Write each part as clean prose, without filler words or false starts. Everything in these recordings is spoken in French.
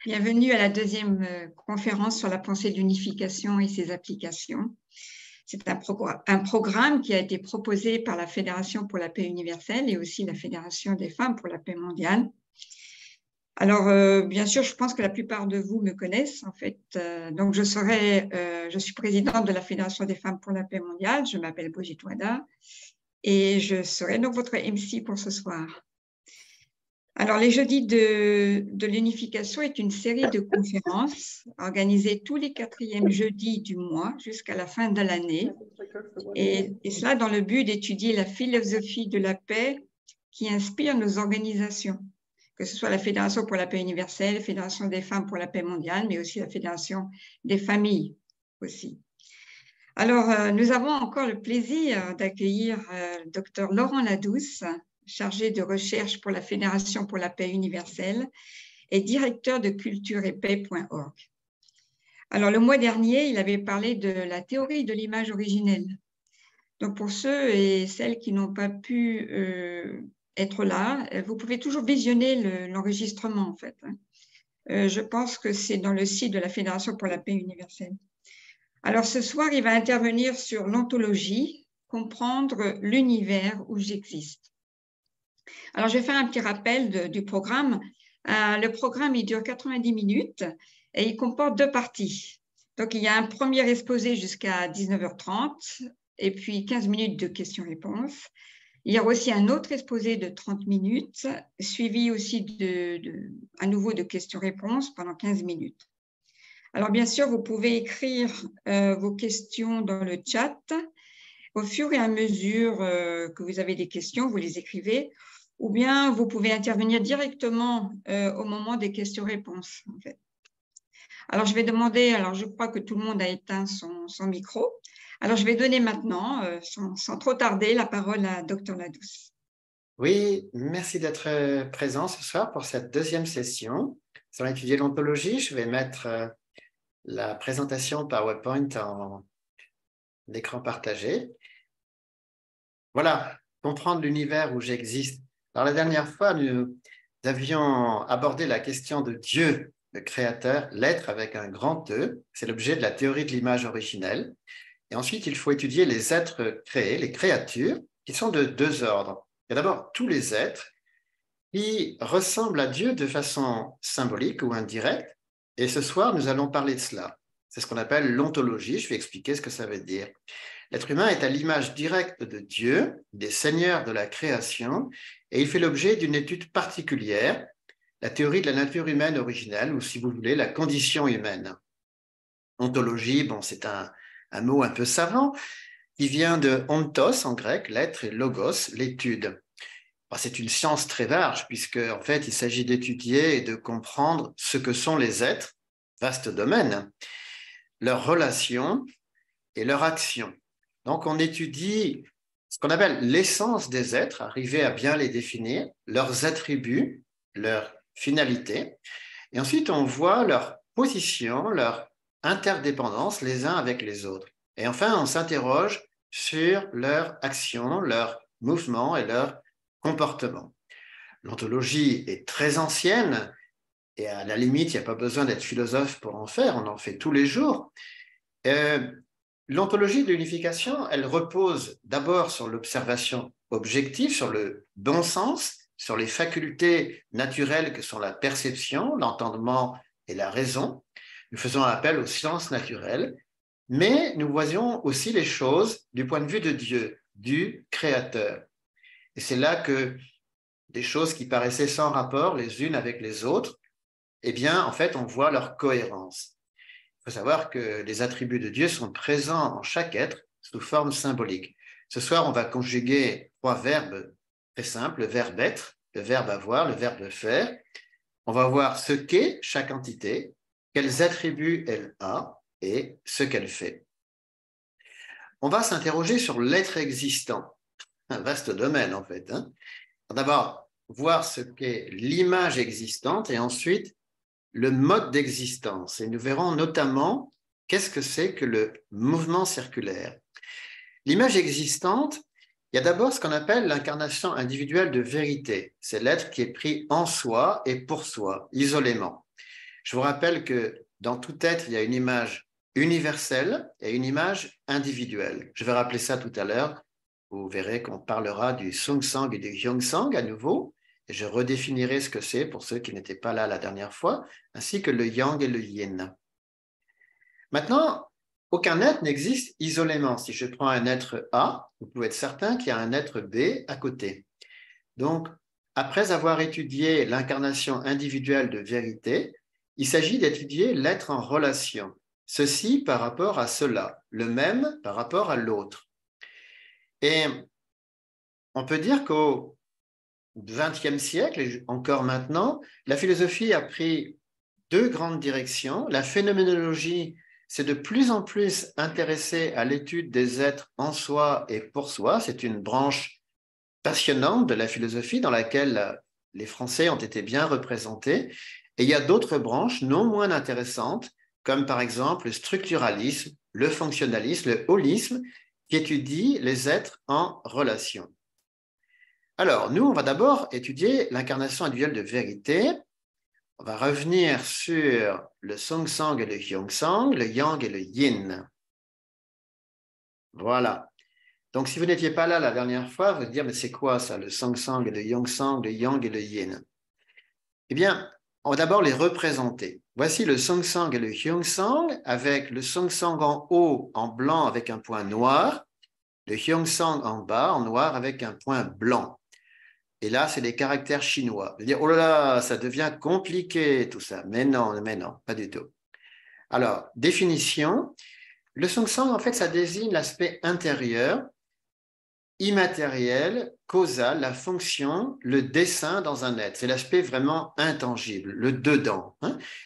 Bienvenue à la deuxième conférence sur la pensée d'unification et ses applications. C'est un programme qui a été proposé par la Fédération pour la paix universelle et aussi la Fédération des femmes pour la paix mondiale. Alors, bien sûr, je pense que la plupart de vous me connaissent, en fait. Donc, je suis présidente de la Fédération des femmes pour la paix mondiale. Je m'appelle Brigitte Wada et je serai donc votre MC pour ce soir. Alors, les jeudis de l'unification est une série de conférences organisées tous les 4e jeudis du mois jusqu'à la fin de l'année. Et cela dans le but d'étudier la philosophie de la paix qui inspire nos organisations, que ce soit la Fédération pour la paix universelle, la Fédération des femmes pour la paix mondiale, mais aussi la Fédération des familles aussi. Alors, nous avons encore le plaisir d'accueillir le Dr Laurent Ladouce, chargé de recherche pour la Fédération pour la paix universelle et directeur de cultureetpaix.org. Alors, le mois dernier, il avait parlé de la théorie de l'image originelle. Donc, pour ceux et celles qui n'ont pas pu être là, vous pouvez toujours visionner l'enregistrement, en fait. Je pense que c'est dans le site de la Fédération pour la paix universelle. Alors, ce soir, il va intervenir sur l'ontologie, comprendre l'univers où j'existe. Alors, je vais faire un petit rappel du programme. Le programme, il dure 90 minutes et il comporte 2 parties. Donc, il y a un premier exposé jusqu'à 19h30 et puis 15 minutes de questions-réponses. Il y aura aussi un autre exposé de 30 minutes, suivi aussi à nouveau de questions-réponses pendant 15 minutes. Alors, bien sûr, vous pouvez écrire vos questions dans le chat. Au fur et à mesure que vous avez des questions, vous les écrivez. Ou bien vous pouvez intervenir directement au moment des questions-réponses, en fait. Alors, je vais demander, alors je crois que tout le monde a éteint son micro. Alors, je vais donner maintenant, sans trop tarder, la parole à Dr Ladouce. Oui, merci d'être présent ce soir pour cette deuxième session. Nous allons étudier l'ontologie. Je vais mettre la présentation PowerPoint en écran partagé. Voilà, comprendre l'univers où j'existe. Alors, la dernière fois, nous avions abordé la question de Dieu, le créateur, l'être avec un grand E. C'est l'objet de la théorie de l'image originelle. Et ensuite, il faut étudier les êtres créés, les créatures, qui sont de 2 ordres. Il y a d'abord tous les êtres qui ressemblent à Dieu de façon symbolique ou indirecte. Et ce soir, nous allons parler de cela. C'est ce qu'on appelle l'ontologie. Je vais expliquer ce que ça veut dire. L'être humain est à l'image directe de Dieu, des seigneurs de la création, et il fait l'objet d'une étude particulière, la théorie de la nature humaine originelle, ou si vous voulez, la condition humaine. Ontologie, bon, c'est un mot un peu savant, qui vient de ontos en grec, l'être, et logos, l'étude. C'est une science très large, puisque en fait, il s'agit d'étudier et de comprendre ce que sont les êtres, vaste domaine, leurs relations et leurs actions. Donc, on étudie ce qu'on appelle l'essence des êtres, arriver à bien les définir, leurs attributs, leurs finalités, et ensuite, on voit leur position, leur interdépendance les uns avec les autres. Et enfin, on s'interroge sur leurs actions, leurs mouvements et leurs comportements. L'ontologie est très ancienne et à la limite, il n'y a pas besoin d'être philosophe pour en faire, on en fait tous les jours. L'ontologie de l'unification, elle repose d'abord sur l'observation objective, sur le bon sens, sur les facultés naturelles que sont la perception, l'entendement et la raison. Nous faisons appel aux sciences naturelles, mais nous voyons aussi les choses du point de vue de Dieu, du Créateur. Et c'est là que des choses qui paraissaient sans rapport les unes avec les autres, eh bien, en fait, on voit leur cohérence. Il faut savoir que les attributs de Dieu sont présents en chaque être sous forme symbolique. Ce soir, on va conjuguer 3 verbes très simples, le verbe être, le verbe avoir, le verbe faire. On va voir ce qu'est chaque entité, quels attributs elle a et ce qu'elle fait. On va s'interroger sur l'être existant, un vaste domaine en fait. D'abord, voir ce qu'est l'image existante et ensuite le mode d'existence. Et nous verrons notamment qu'est-ce que c'est que le mouvement circulaire. L'image existante, il y a d'abord ce qu'on appelle l'incarnation individuelle de vérité. C'est l'être qui est pris en soi et pour soi, isolément. Je vous rappelle que dans tout être, il y a une image universelle et une image individuelle. Je vais rappeler ça tout à l'heure. Vous verrez qu'on parlera du Sung-Sang et du Hyung-Sang à nouveau. Et je redéfinirai ce que c'est pour ceux qui n'étaient pas là la dernière fois, ainsi que le Yang et le Yin. Maintenant, aucun être n'existe isolément. Si je prends un être A, vous pouvez être certain qu'il y a un être B à côté. Donc, après avoir étudié l'incarnation individuelle de vérité, il s'agit d'étudier l'être en relation, ceci par rapport à cela, le même par rapport à l'autre. Et on peut dire qu'au XXe siècle, et encore maintenant, la philosophie a pris deux grandes directions. La phénoménologie s'est de plus en plus intéressée à l'étude des êtres en soi et pour soi. C'est une branche passionnante de la philosophie dans laquelle les Français ont été bien représentés. Et il y a d'autres branches non moins intéressantes, comme par exemple le structuralisme, le fonctionnalisme, le holisme, qui étudient les êtres en relation. Alors, nous, on va d'abord étudier l'incarnation individuelle de vérité. On va revenir sur le Sung-Sang et le Hyung-Sang, le Yang et le Yin. Voilà. Donc, si vous n'étiez pas là la dernière fois, vous allez dire, mais c'est quoi ça, le Sung-Sang et le Hyung-Sang, le Yang et le Yin? Eh bien, on va d'abord les représenter. Voici le Sung-Sang et le Hyung-Sang, avec le Sung-Sang en haut, en blanc, avec un point noir, le Hyung-Sang en bas, en noir, avec un point blanc. Et là, c'est les caractères chinois. Vous allez dire, oh là là, ça devient compliqué tout ça. Mais non, pas du tout. Alors, définition. Le Sung-Sang, en fait, ça désigne l'aspect intérieur, immatériel, causal, la fonction, le dessin dans un être. C'est l'aspect vraiment intangible, le dedans.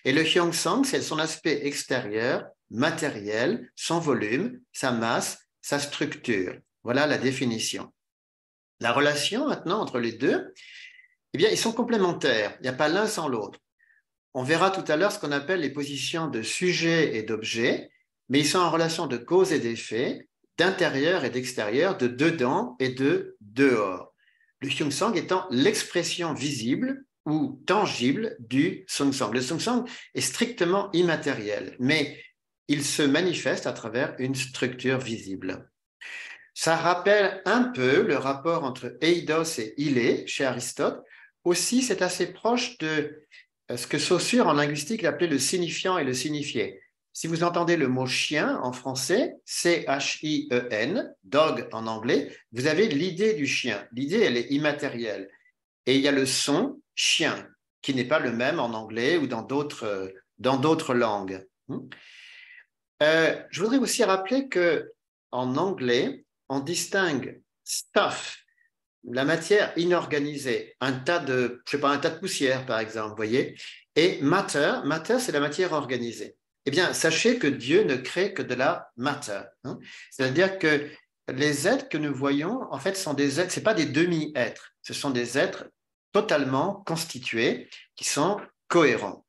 Et le Hyung-Sang, c'est son aspect extérieur, matériel, son volume, sa masse, sa structure. Voilà la définition. La relation maintenant entre les deux, eh bien, ils sont complémentaires. Il n'y a pas l'un sans l'autre. On verra tout à l'heure ce qu'on appelle les positions de sujet et d'objet, mais ils sont en relation de cause et d'effet, d'intérieur et d'extérieur, de dedans et de dehors. Le Hyung-Sang étant l'expression visible ou tangible du Sung-Sang. Le Sung-Sang est strictement immatériel, mais il se manifeste à travers une structure visible. Ça rappelle un peu le rapport entre eidos et ile chez Aristote. Aussi, c'est assez proche de ce que Saussure en linguistique appelait le signifiant et le signifié. Si vous entendez le mot chien en français, C-H-I-E-N, dog en anglais, vous avez l'idée du chien. L'idée, elle est immatérielle. Et il y a le son chien, qui n'est pas le même en anglais ou dans d'autres langues. Je voudrais aussi rappeler qu'en anglais, on distingue stuff, la matière inorganisée, un tas de poussière par exemple, vous voyez, et matter, c'est la matière organisée. Eh bien, sachez que Dieu ne crée que de la matter. C'est-à-dire que les êtres que nous voyons, en fait, sont des êtres, ce ne sont pas des demi-êtres, ce sont des êtres totalement constitués qui sont cohérents.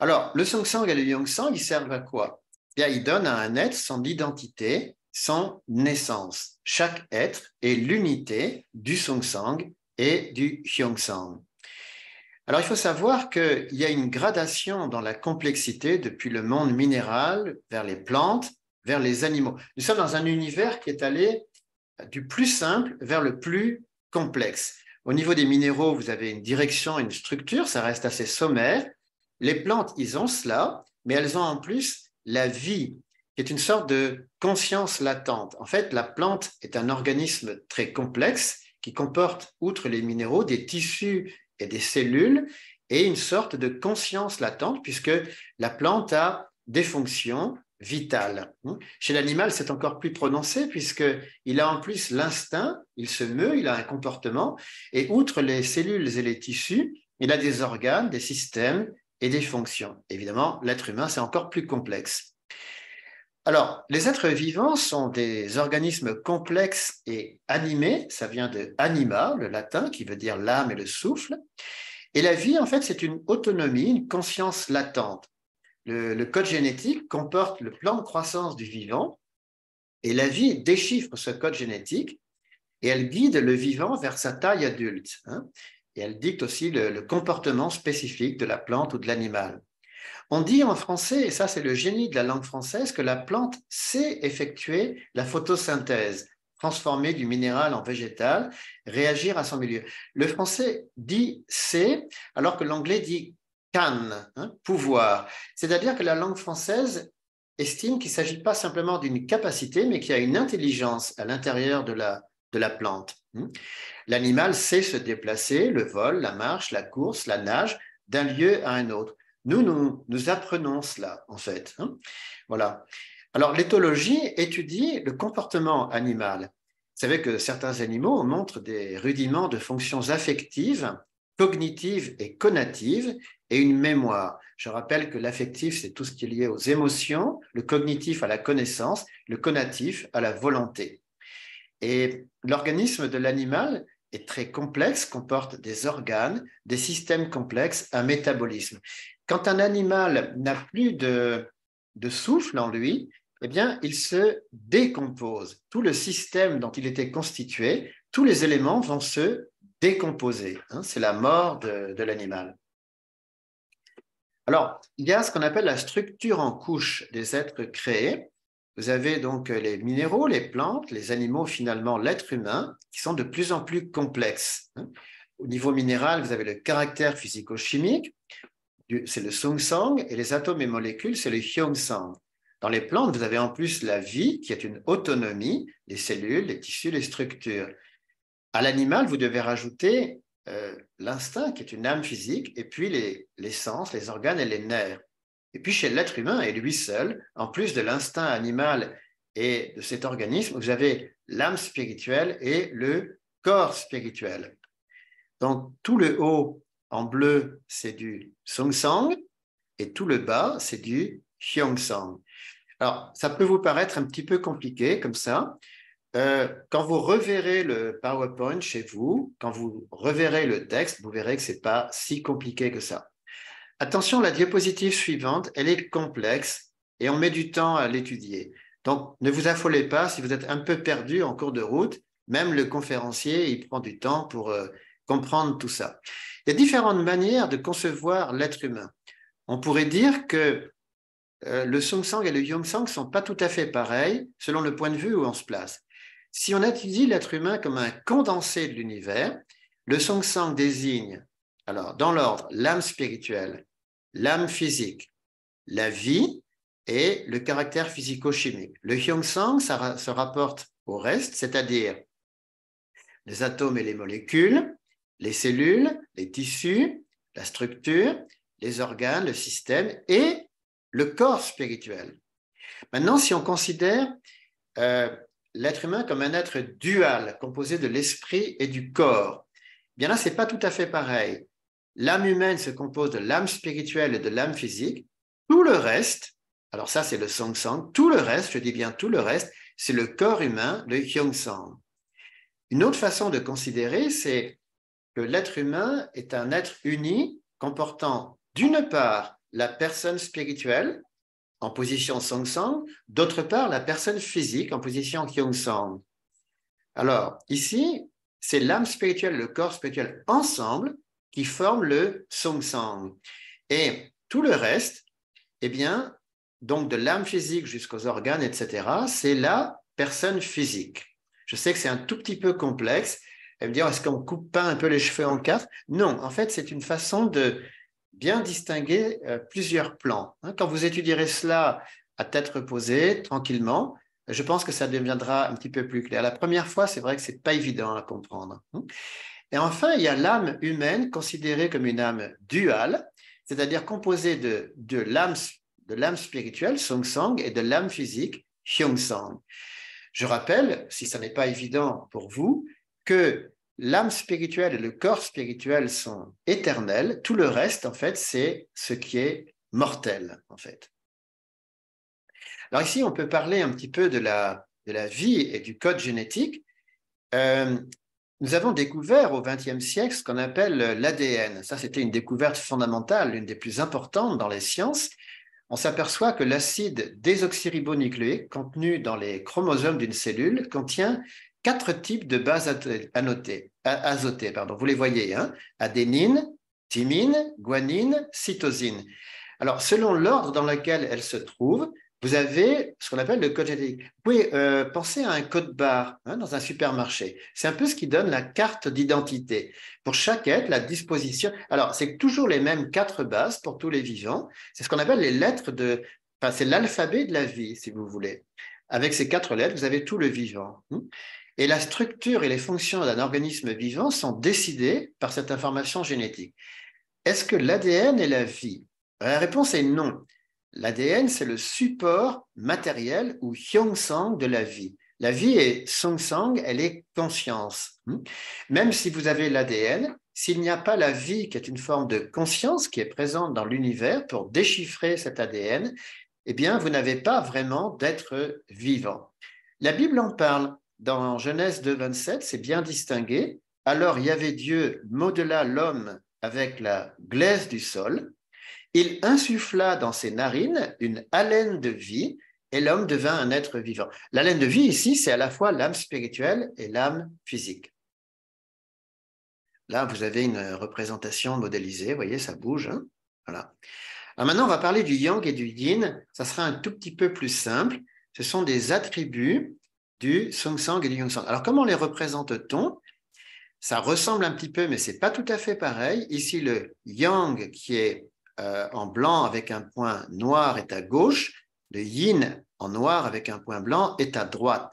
Alors, le Sung-Sang et le Hyung-Sang, ils servent à quoi? Eh bien, ils donnent à un être son identité, son naissance. Chaque être est l'unité du Sung-Sang et du Hyung-Sang. Alors, il faut savoir qu'il y a une gradation dans la complexité depuis le monde minéral vers les plantes, vers les animaux. Nous sommes dans un univers qui est allé du plus simple vers le plus complexe. Au niveau des minéraux, vous avez une direction, une structure, ça reste assez sommaire. Les plantes, ils ont cela, mais elles ont en plus la vie, qui est une sorte de conscience latente. En fait, la plante est un organisme très complexe qui comporte, outre les minéraux, des tissus et des cellules et une sorte de conscience latente puisque la plante a des fonctions vitales. Chez l'animal, c'est encore plus prononcé puisqu'il a en plus l'instinct, il se meut, il a un comportement et outre les cellules et les tissus, il a des organes, des systèmes et des fonctions. Évidemment, l'être humain, c'est encore plus complexe. Alors, les êtres vivants sont des organismes complexes et animés, ça vient de anima, le latin, qui veut dire l'âme et le souffle. Et la vie, en fait, c'est une autonomie, une conscience latente. Le code génétique comporte le plan de croissance du vivant, et la vie déchiffre ce code génétique, et elle guide le vivant vers sa taille adulte. et elle dicte aussi le comportement spécifique de la plante ou de l'animal. On dit en français, et ça c'est le génie de la langue française, que la plante sait effectuer la photosynthèse, transformer du minéral en végétal, réagir à son milieu. Le français dit sait, alors que l'anglais dit can, hein, pouvoir. C'est-à-dire que la langue française estime qu'il ne s'agit pas simplement d'une capacité, mais qu'il y a une intelligence à l'intérieur de la plante. L'animal sait se déplacer, le vol, la marche, la course, la nage, d'un lieu à un autre. Nous apprenons cela, en fait. Voilà. Alors, l'éthologie étudie le comportement animal. Vous savez que certains animaux montrent des rudiments de fonctions affectives, cognitives et conatives, et une mémoire. Je rappelle que l'affectif, c'est tout ce qui est lié aux émotions, le cognitif à la connaissance, le conatif à la volonté. Et l'organisme de l'animal est très complexe, comporte des organes, des systèmes complexes, un métabolisme. Quand un animal n'a plus de souffle en lui, eh bien, il se décompose. Tout le système dont il était constitué, tous les éléments vont se décomposer. C'est la mort de l'animal. Alors, il y a ce qu'on appelle la structure en couches des êtres créés. Vous avez donc les minéraux, les plantes, les animaux, finalement l'être humain, qui sont de plus en plus complexes. Au niveau minéral, vous avez le caractère physico-chimique, c'est le Sung-Sang, et les atomes et molécules, c'est le Hyung-Sang. Dans les plantes, vous avez en plus la vie, qui est une autonomie, les cellules, les tissus, les structures. À l'animal, vous devez rajouter l'instinct, qui est une âme physique, et puis les sens, les organes et les nerfs. Et puis chez l'être humain, et lui seul, en plus de l'instinct animal et de cet organisme, vous avez l'âme spirituelle et le corps spirituel. Donc tout le haut en bleu, c'est du Sung-Sang, et tout le bas, c'est du Hyung-Sang. Alors, ça peut vous paraître un petit peu compliqué comme ça. Quand vous reverrez le PowerPoint chez vous, quand vous reverrez le texte, vous verrez que ce n'est pas si compliqué que ça. Attention, la diapositive suivante, elle est complexe et on met du temps à l'étudier. Donc, ne vous affolez pas si vous êtes un peu perdu en cours de route. Même le conférencier, il prend du temps pour comprendre tout ça. Il y a différentes manières de concevoir l'être humain. On pourrait dire que le Sung-Sang et le Hyung-Sang ne sont pas tout à fait pareils selon le point de vue où on se place. Si on étudie l'être humain comme un condensé de l'univers, le Sung-Sang désigne, alors dans l'ordre, l'âme spirituelle, l'âme physique, la vie et le caractère physico-chimique. Le Hyung-Sang, ça se rapporte au reste, c'est-à-dire les atomes et les molécules, les cellules, les tissus, la structure, les organes, le système et le corps spirituel. Maintenant, si on considère l'être humain comme un être dual, composé de l'esprit et du corps, bien là, ce n'est pas tout à fait pareil. L'âme humaine se compose de l'âme spirituelle et de l'âme physique. Tout le reste, alors ça c'est le Sung-Sang, tout le reste, je dis bien tout le reste, c'est le corps humain, le Hyung-Sang. Une autre façon de considérer, c'est que l'être humain est un être uni comportant d'une part la personne spirituelle en position Sung-Sang, d'autre part la personne physique en position Hyung-Sang. Alors ici, c'est l'âme spirituelle et le corps spirituel ensemble qui forment le Sung-Sang. Et tout le reste, eh bien, donc de l'âme physique jusqu'aux organes, etc., c'est la personne physique. Je sais que c'est un tout petit peu complexe. Elle me dit, est-ce qu'on ne coupe pas un peu les cheveux en quatre? Non, en fait, c'est une façon de bien distinguer plusieurs plans. Quand vous étudierez cela à tête reposée, tranquillement, je pense que ça deviendra un petit peu plus clair. La première fois, c'est vrai que ce n'est pas évident à comprendre. Et enfin, il y a l'âme humaine considérée comme une âme duale, c'est-à-dire composée de l'âme spirituelle, Sung-Sang, et de l'âme physique, Hyung-Sang. Je rappelle, si ce n'est pas évident pour vous, que l'âme spirituelle et le corps spirituel sont éternels. Tout le reste, en fait, c'est ce qui est mortel, en fait. Alors ici, on peut parler un petit peu de la vie et du code génétique. Nous avons découvert au XXe siècle ce qu'on appelle l'ADN. Ça, c'était une découverte fondamentale, l'une des plus importantes dans les sciences. On s'aperçoit que l'acide désoxyribonucléique contenu dans les chromosomes d'une cellule contient 4 types de bases azotées. Vous les voyez, hein? Adénine, thymine, guanine, cytosine. Alors, selon l'ordre dans lequel elles se trouvent, vous avez ce qu'on appelle le code génétique. Vous pouvez penser à un code barre, hein, dans un supermarché. C'est un peu ce qui donne la carte d'identité. Pour chaque être, la disposition. Alors, c'est toujours les mêmes 4 bases pour tous les vivants. C'est ce qu'on appelle les lettres de. Enfin, c'est l'alphabet de la vie, si vous voulez. Avec ces 4 lettres, vous avez tout le vivant. Et la structure et les fonctions d'un organisme vivant sont décidées par cette information génétique. Est-ce que l'ADN est la vie? La réponse est non. L'ADN, c'est le support matériel ou Hyongsang de la vie. La vie est Songsang, elle est conscience. Même si vous avez l'ADN, s'il n'y a pas la vie qui est une forme de conscience qui est présente dans l'univers pour déchiffrer cet ADN, eh bien, vous n'avez pas vraiment d'être vivant. La Bible en parle. Dans Genèse 2, 27, c'est bien distingué. Alors, Yahvé Dieu modela l'homme avec la glaise du sol. Il insuffla dans ses narines une haleine de vie et l'homme devint un être vivant. L'haleine de vie ici, c'est à la fois l'âme spirituelle et l'âme physique. Là, vous avez une représentation modélisée, vous voyez, ça bouge. Hein, voilà. Alors maintenant, on va parler du yang et du yin. Ça sera un tout petit peu plus simple. Ce sont des attributs du Songsang et du Yongsang. Alors, comment les représente-t-on? Ça ressemble un petit peu, mais ce n'est pas tout à fait pareil. Ici, le yang qui est en blanc avec un point noir est à gauche, le yin en noir avec un point blanc est à droite.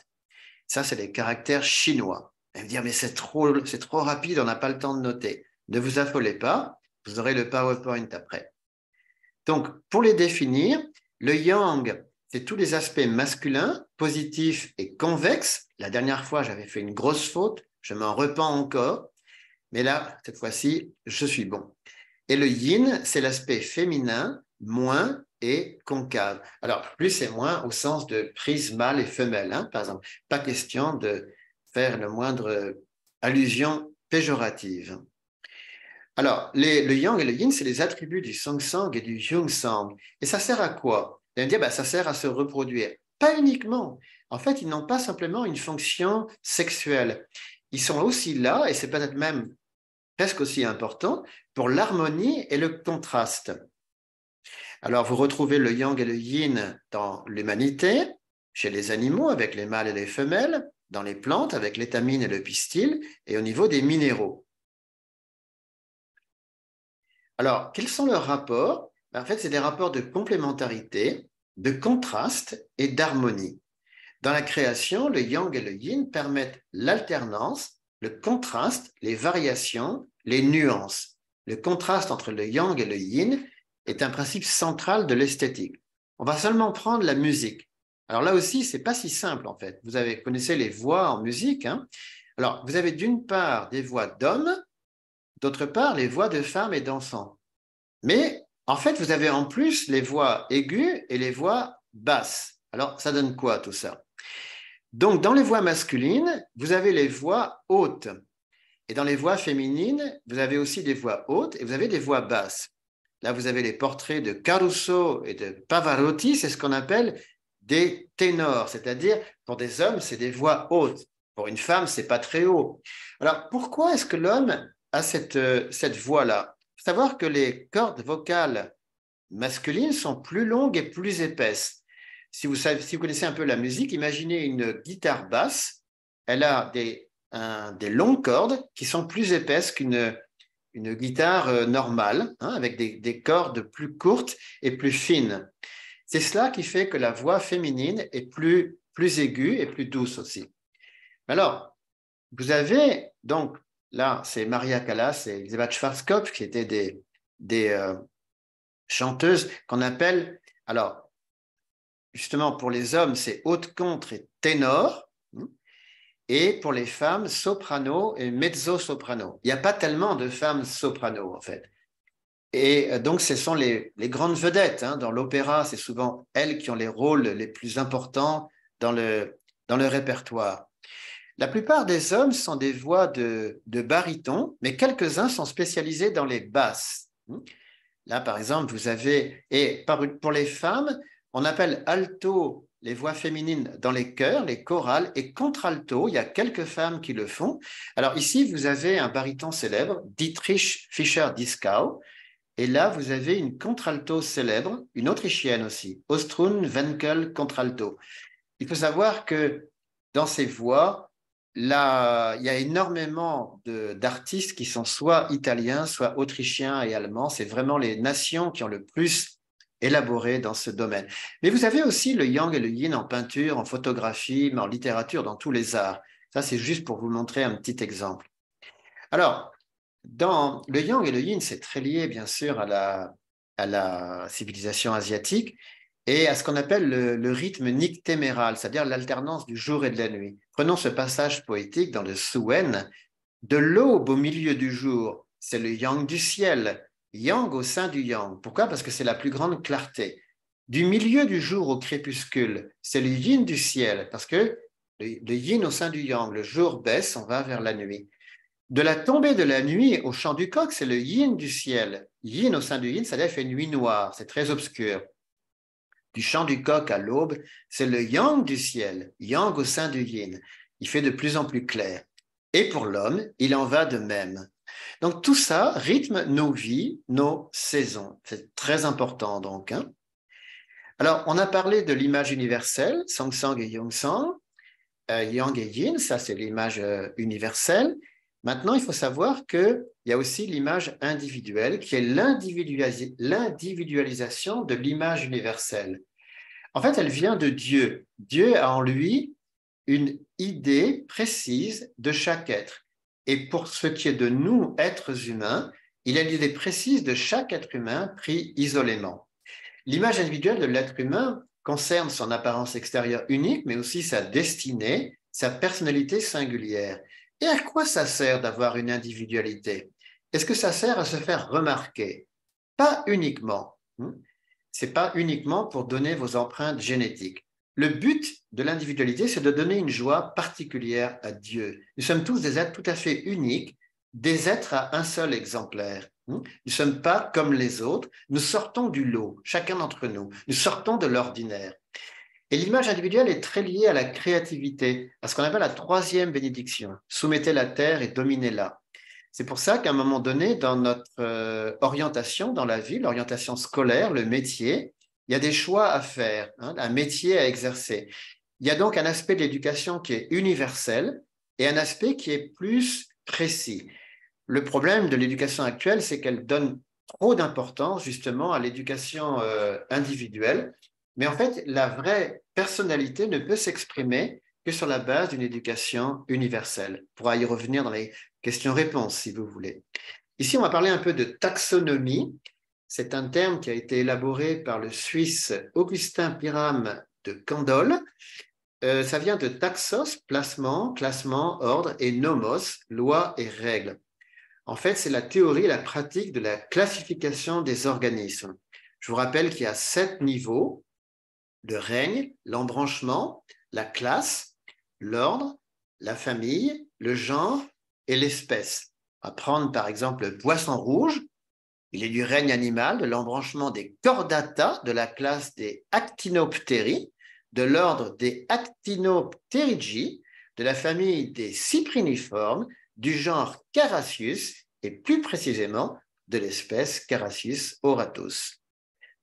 Ça, c'est les caractères chinois. Vous allez me dire, mais c'est trop rapide, on n'a pas le temps de noter. Ne vous affolez pas, vous aurez le PowerPoint après. Donc, pour les définir, le yang, c'est tous les aspects masculins, positifs et convexes. La dernière fois, j'avais fait une grosse faute, je m'en repens encore, mais là, cette fois-ci, je suis bon. Et le yin, c'est l'aspect féminin, moins et concave. Alors, plus et moins au sens de prise mâle et femelle, hein, par exemple. Pas question de faire le moindre allusion péjorative. Alors, le yang et le yin, c'est les attributs du Songsang et du Yongsang. Et ça sert à quoi? Vous allez me dire, ça sert à se reproduire. Pas uniquement. En fait, ils n'ont pas simplement une fonction sexuelle. Ils sont aussi là, et c'est peut-être même presque aussi important, pour l'harmonie et le contraste. Alors, vous retrouvez le yang et le yin dans l'humanité, chez les animaux avec les mâles et les femelles, dans les plantes avec l'étamine et le pistil, et au niveau des minéraux. Alors, quels sont leurs rapports? En fait, c'est des rapports de complémentarité, de contraste et d'harmonie. Dans la création, le yang et le yin permettent l'alternance, le contraste, les variations, les nuances. Le contraste entre le yang et le yin est un principe central de l'esthétique. On va seulement prendre la musique. Alors là aussi, ce n'est pas si simple en fait. Vous connaissez les voix en musique. Hein? Alors, vous avez d'une part des voix d'hommes, d'autre part les voix de femmes et d'enfants. Mais en fait, vous avez en plus les voix aiguës et les voix basses. Alors, ça donne quoi tout ça? Donc, dans les voix masculines, vous avez les voix hautes. Et dans les voix féminines, vous avez aussi des voix hautes et vous avez des voix basses. Là, vous avez les portraits de Caruso et de Pavarotti, c'est ce qu'on appelle des ténors, c'est-à-dire pour des hommes, c'est des voix hautes. Pour une femme, c'est pas très haut. Alors, pourquoi est-ce que l'homme a cette voix-là? Il faut savoir que les cordes vocales masculines sont plus longues et plus épaisses. Si vous connaissez un peu la musique, imaginez une guitare basse. Elle a des longues cordes qui sont plus épaisses qu'une guitare normale, hein, avec des cordes plus courtes et plus fines. C'est cela qui fait que la voix féminine est plus aiguë et plus douce aussi. Alors, vous avez donc, là, c'est Maria Callas et Elisabeth Schwarzkopf qui étaient des chanteuses qu'on appelle, alors, justement, pour les hommes, c'est haute contre et ténor, et pour les femmes, soprano et mezzo-soprano. Il n'y a pas tellement de femmes soprano, en fait. Et donc, ce sont les grandes vedettes. Hein. Dans l'opéra, c'est souvent elles qui ont les rôles les plus importants dans le répertoire. La plupart des hommes sont des voix de baryton, mais quelques-uns sont spécialisés dans les basses. Là, par exemple, vous avez, et pour les femmes, on appelle alto les voix féminines dans les chœurs, les chorales et contralto. Il y a quelques femmes qui le font. Alors ici, vous avez un baryton célèbre, Dietrich Fischer-Dieskau. Et là, vous avez une contralto célèbre, une autrichienne aussi, Ostrun Wenkel contralto. Il faut savoir que dans ces voix, là, il y a énormément d'artistes qui sont soit italiens, soit autrichiens et allemands. C'est vraiment les nations qui ont le plus élaboré dans ce domaine. Mais vous avez aussi le yang et le yin en peinture, en photographie, en littérature, dans tous les arts. Ça, c'est juste pour vous montrer un petit exemple. Alors, dans le yang et le yin, c'est très lié, bien sûr, à la civilisation asiatique et à ce qu'on appelle le rythme nictéméral, c'est-à-dire l'alternance du jour et de la nuit. Prenons ce passage poétique dans le Suwen. De l'aube au milieu du jour, c'est le yang du ciel, yang au sein du yang. Pourquoi? Parce que c'est la plus grande clarté. Du milieu du jour au crépuscule, c'est le yin du ciel, parce que le yin au sein du yang, le jour baisse, on va vers la nuit. De la tombée de la nuit au chant du coq, c'est le yin du ciel. Yin au sein du yin, ça fait nuit noire, c'est très obscur. Du chant du coq à l'aube, c'est le yang du ciel, yang au sein du yin. Il fait de plus en plus clair. Et pour l'homme, il en va de même. Donc tout ça rythme nos vies, nos saisons. C'est très important donc. Alors, on a parlé de l'image universelle, Sangsang et Yongsang, yang et yin, ça c'est l'image universelle. Maintenant, il faut savoir qu'il y a aussi l'image individuelle qui est l'individualisation de l'image universelle. En fait, elle vient de Dieu. Dieu a en lui une idée précise de chaque être. Et pour ce qui est de nous, êtres humains, il a une idée précise de chaque être humain pris isolément. L'image individuelle de l'être humain concerne son apparence extérieure unique, mais aussi sa destinée, sa personnalité singulière. Et à quoi ça sert d'avoir une individualité? Est-ce que ça sert à se faire remarquer? Pas uniquement. Ce n'est pas uniquement pour donner vos empreintes génétiques. Le but de l'individualité, c'est de donner une joie particulière à Dieu. Nous sommes tous des êtres tout à fait uniques, des êtres à un seul exemplaire. Nous ne sommes pas comme les autres, nous sortons du lot, chacun d'entre nous, nous sortons de l'ordinaire. Et l'image individuelle est très liée à la créativité, à ce qu'on appelle la troisième bénédiction. Soumettez la terre et dominez-la. C'est pour ça qu'à un moment donné, dans notre orientation dans la vie, l'orientation scolaire, le métier, il y a des choix à faire, un métier à exercer. Il y a donc un aspect de l'éducation qui est universel et un aspect qui est plus précis. Le problème de l'éducation actuelle, c'est qu'elle donne trop d'importance justement à l'éducation individuelle. Mais en fait, la vraie personnalité ne peut s'exprimer que sur la base d'une éducation universelle. On pourra y revenir dans les questions-réponses, si vous voulez. Ici, on va parler un peu de taxonomie. C'est un terme qui a été élaboré par le Suisse Augustin Piram de Candolle. Ça vient de taxos, placement, classement, ordre, et nomos, loi et règle. En fait, c'est la théorie et la pratique de la classification des organismes. Je vous rappelle qu'il y a 7 niveaux: le règne, l'embranchement, la classe, l'ordre, la famille, le genre et l'espèce. On va prendre par exemple le poisson rouge. Il est du règne animal, de l'embranchement des chordata, de la classe des Actinopteri, de l'ordre des Actinopterigi, de la famille des cypriniformes, du genre Carassius et plus précisément de l'espèce Carassius auratus.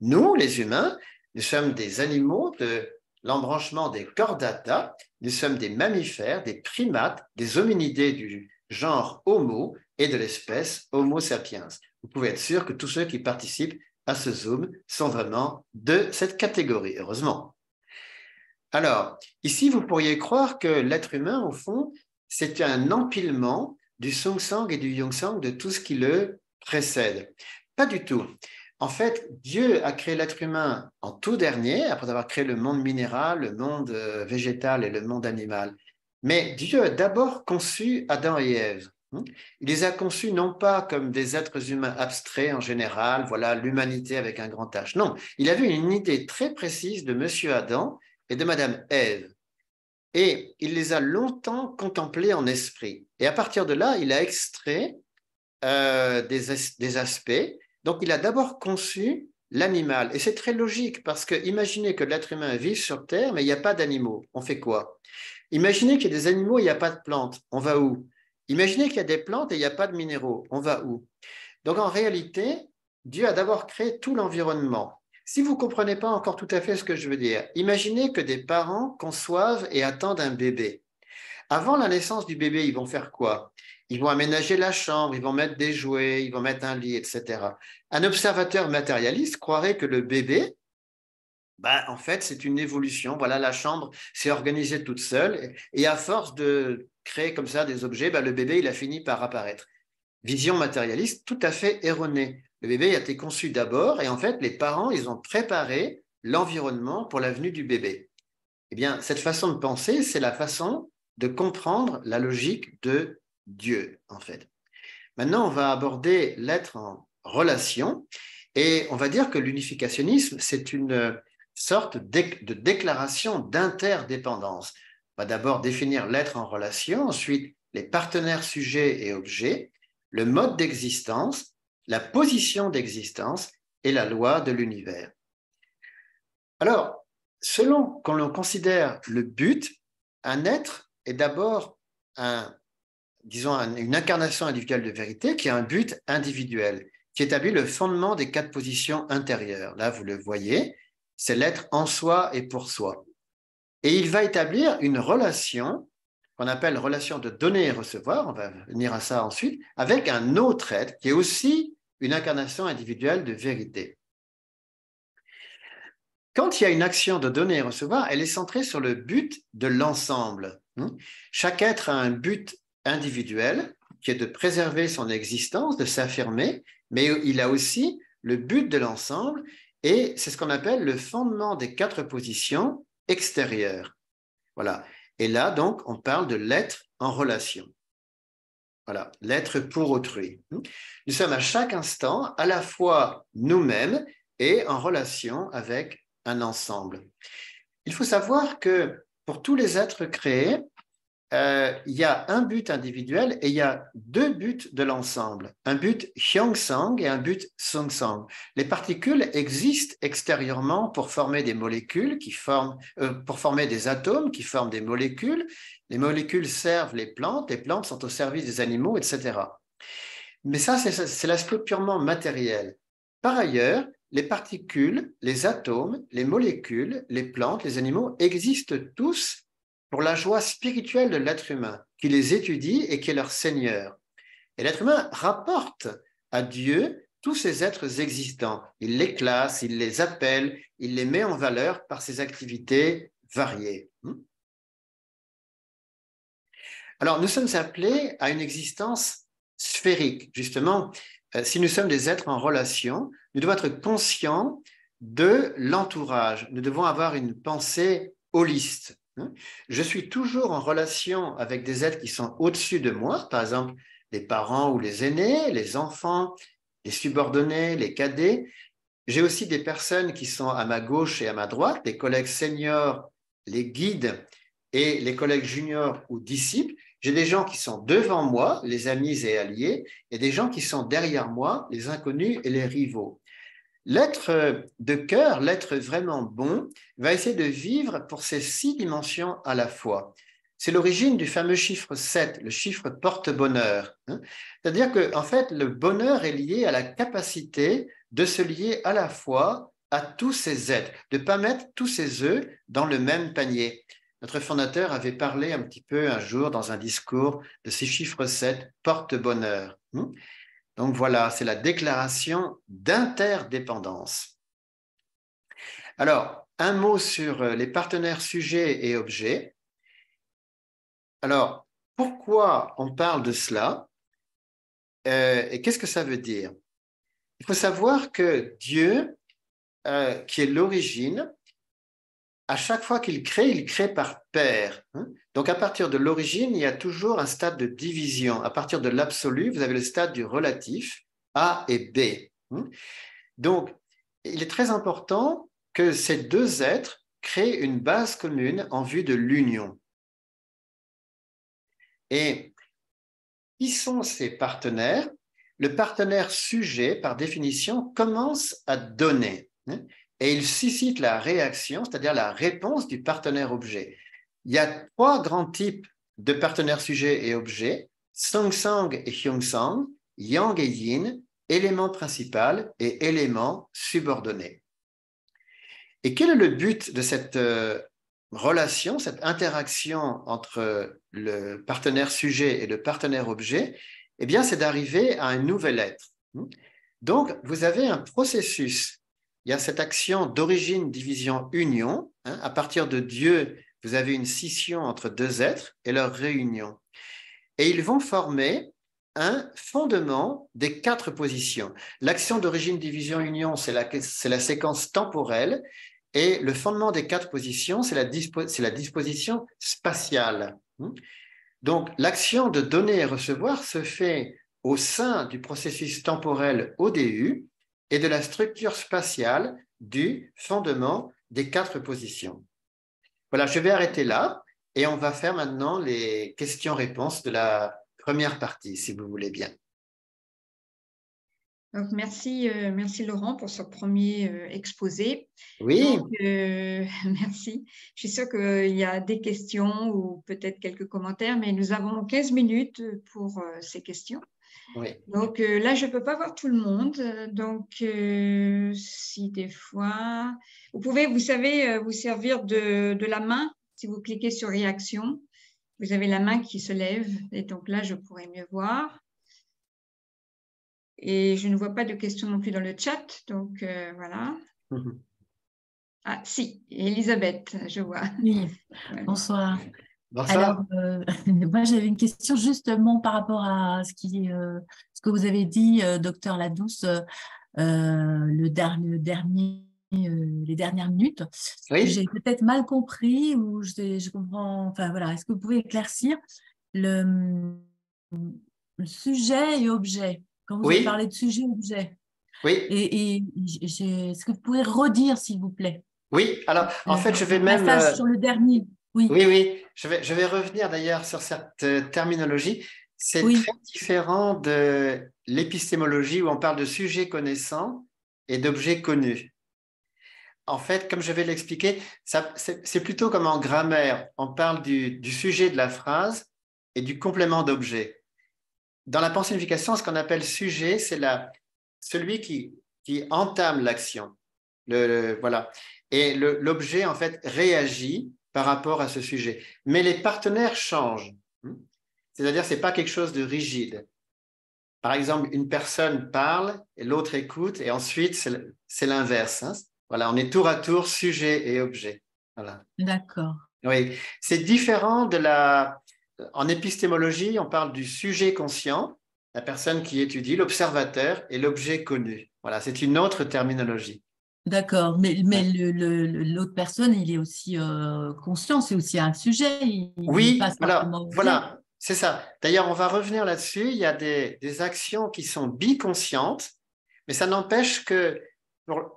Nous, les humains, nous sommes des animaux de l'embranchement des chordata, nous sommes des mammifères, des primates, des hominidés du genre Homo et de l'espèce Homo sapiens. Vous pouvez être sûr que tous ceux qui participent à ce Zoom sont vraiment de cette catégorie, heureusement. Alors, ici, vous pourriez croire que l'être humain, au fond, c'est un empilement du Songsang et du Yongsang, de tout ce qui le précède. Pas du tout. En fait, Dieu a créé l'être humain en tout dernier, après avoir créé le monde minéral, le monde végétal et le monde animal. Mais Dieu a d'abord conçu Adam et Ève. Il les a conçus non pas comme des êtres humains abstraits en général, voilà l'humanité avec un grand H. Non, il avait une idée très précise de Monsieur Adam et de Madame Ève. Et il les a longtemps contemplés en esprit. Et à partir de là, il a extrait des aspects. Donc, il a d'abord conçu l'animal. Et c'est très logique parce que imaginez que l'être humain vive sur Terre, mais il n'y a pas d'animaux. On fait quoi? Imaginez qu'il y a des animaux et il n'y a pas de plantes. On va où? Imaginez qu'il y a des plantes et il n'y a pas de minéraux. On va où? Donc en réalité, Dieu a d'abord créé tout l'environnement. Si vous ne comprenez pas encore tout à fait ce que je veux dire, imaginez que des parents conçoivent et attendent un bébé. Avant la naissance du bébé, ils vont faire quoi? Ils vont aménager la chambre, ils vont mettre des jouets, ils vont mettre un lit, etc. Un observateur matérialiste croirait que le bébé, en fait, c'est une évolution. Voilà, la chambre s'est organisée toute seule et à force de créer comme ça des objets, le bébé, il a fini par apparaître. Vision matérialiste tout à fait erronée. Le bébé a été conçu d'abord et en fait, les parents, ils ont préparé l'environnement pour la venue du bébé. Eh bien, cette façon de penser, c'est la façon de comprendre la logique de Dieu, en fait. Maintenant, on va aborder l'être en relation et on va dire que l'unificationnisme, c'est une sorte de déclaration d'interdépendance. On va d'abord définir l'être en relation, ensuite les partenaires sujets et objets, le mode d'existence, la position d'existence et la loi de l'univers. Alors, selon qu'on l'on considère le but, un être est d'abord une incarnation individuelle de vérité qui a un but individuel, qui établit le fondement des 4 positions intérieures. Là, vous le voyez, c'est l'être en soi et pour soi. Et il va établir une relation qu'on appelle relation de donner et recevoir, on va venir à ça ensuite, avec un autre être qui est aussi une incarnation individuelle de vérité. Quand il y a une action de donner et recevoir, elle est centrée sur le but de l'ensemble. Chaque être a un but individuel qui est de préserver son existence, de s'affirmer, mais il a aussi le but de l'ensemble et c'est ce qu'on appelle le fondement des 4 positions extérieures. Voilà. Et là, donc, on parle de l'être en relation. Voilà, l'être pour autrui. Nous sommes à chaque instant à la fois nous-mêmes et en relation avec un ensemble. Il faut savoir que pour tous les êtres créés, il y a un but individuel et il y a 2 buts de l'ensemble, un but Hyongsang et un but Songsang. Les particules existent extérieurement pour former des molécules pour former des atomes qui forment des molécules. Les molécules servent les plantes sont au service des animaux, etc. Mais ça, c'est l'aspect purement matériel. Par ailleurs, les particules, les atomes, les molécules, les plantes, les animaux existent tous pour la joie spirituelle de l'être humain, qui les étudie et qui est leur Seigneur. Et l'être humain rapporte à Dieu tous ces êtres existants. Il les classe, il les appelle, il les met en valeur par ses activités variées. Alors, nous sommes appelés à une existence sphérique. Justement, si nous sommes des êtres en relation, nous devons être conscients de l'entourage. Nous devons avoir une pensée holiste. Je suis toujours en relation avec des êtres qui sont au-dessus de moi, par exemple les parents ou les aînés, les enfants, les subordonnés, les cadets. J'ai aussi des personnes qui sont à ma gauche et à ma droite, les collègues seniors, les guides et les collègues juniors ou disciples. J'ai des gens qui sont devant moi, les amis et alliés, et des gens qui sont derrière moi, les inconnus et les rivaux. L'être de cœur, l'être vraiment bon, va essayer de vivre pour ces 6 dimensions à la fois. C'est l'origine du fameux chiffre 7, le chiffre porte-bonheur. C'est-à-dire que, en fait, le bonheur est lié à la capacité de se lier à la fois à tous ces êtres, de ne pas mettre tous ses œufs dans le même panier. Notre fondateur avait parlé un petit peu un jour dans un discours de ces chiffres 7, porte-bonheur. Donc voilà, c'est la déclaration d'interdépendance. Alors, un mot sur les partenaires sujets et objets. Alors, pourquoi on parle de cela et qu'est-ce que ça veut dire? Il faut savoir que Dieu, qui est l'origine, à chaque fois qu'il crée, il crée par paire. Donc, à partir de l'origine, il y a toujours un stade de division. À partir de l'absolu, vous avez le stade du relatif, A et B. Donc, il est très important que ces 2 êtres créent une base commune en vue de l'union. Et qui sont ces partenaires? le partenaire sujet, par définition, commence à donner, hein, et il suscite la réaction, c'est-à-dire la réponse du partenaire objet. Il y a 3 grands types de partenaires sujet et objet, Song-Sang et Hyung-Sang, Yang et Yin, élément principal et élément subordonné. Et quel est le but de cette relation, cette interaction entre le partenaire sujet et le partenaire objet? Eh bien, c'est d'arriver à un nouvel être. Donc, vous avez un processus. Il y a cette action d'origine, division, union. Hein, à partir de Dieu, vous avez une scission entre 2 êtres et leur réunion. Et ils vont former un fondement des 4 positions. L'action d'origine, division, union, c'est la séquence temporelle, et le fondement des 4 positions, c'est la disposition spatiale. Donc, l'action de donner et recevoir se fait au sein du processus temporel ODU et de la structure spatiale du fondement des 4 positions. Voilà, je vais arrêter là et on va faire maintenant les questions-réponses de la première partie, si vous voulez bien. Donc, merci Laurent pour ce premier exposé. Oui. Donc, merci. Je suis sûre qu'il y a des questions ou peut-être quelques commentaires, mais nous avons 15 minutes pour ces questions. Oui. Donc là, je ne peux pas voir tout le monde. Donc, si des fois, vous pouvez, vous savez, vous servir de la main. Si vous cliquez sur réaction, vous avez la main qui se lève. Et donc là, je pourrais mieux voir. Et je ne vois pas de questions non plus dans le chat. Donc, voilà. Ah, si, Elisabeth, je vois. Oui, Ouais. bonsoir. Bonsoir. Alors, moi, j'avais une question justement par rapport à ce que vous avez dit, docteur Ladouce, les dernières minutes. Oui. J'ai peut-être mal compris ou je comprends. Enfin, voilà. Est-ce que vous pouvez éclaircir le sujet et objet quand vous avez parlé de sujet et objet? Oui. Et est-ce que vous pouvez redire, s'il vous plaît? Oui, alors en fait, je vais même… passage sur le dernier. Oui, oui, je vais revenir d'ailleurs sur cette terminologie. C'est très différent de l'épistémologie où on parle de sujet connaissant et d'objet connu. En fait, comme je vais l'expliquer, c'est plutôt comme en grammaire. On parle du sujet de la phrase et du complément d'objet. Dans la pensée unification, ce qu'on appelle sujet, c'est celui qui entame l'action. Voilà. Et l'objet, en fait, réagit par rapport à ce sujet. Mais les partenaires changent. C'est-à-dire, ce n'est pas quelque chose de rigide. Par exemple, une personne parle et l'autre écoute, et ensuite, c'est l'inverse. Hein. Voilà, on est tour à tour sujet et objet. Voilà. D'accord. Oui, c'est différent En épistémologie, on parle du sujet conscient, la personne qui étudie, l'observateur et l'objet connu. Voilà, c'est une autre terminologie. D'accord, mais l'autre personne, il est aussi conscient, c'est aussi un sujet. Oui, passe voilà, c'est ça. D'ailleurs, on va revenir là-dessus. Il y a des actions qui sont biconscientes, mais ça n'empêche que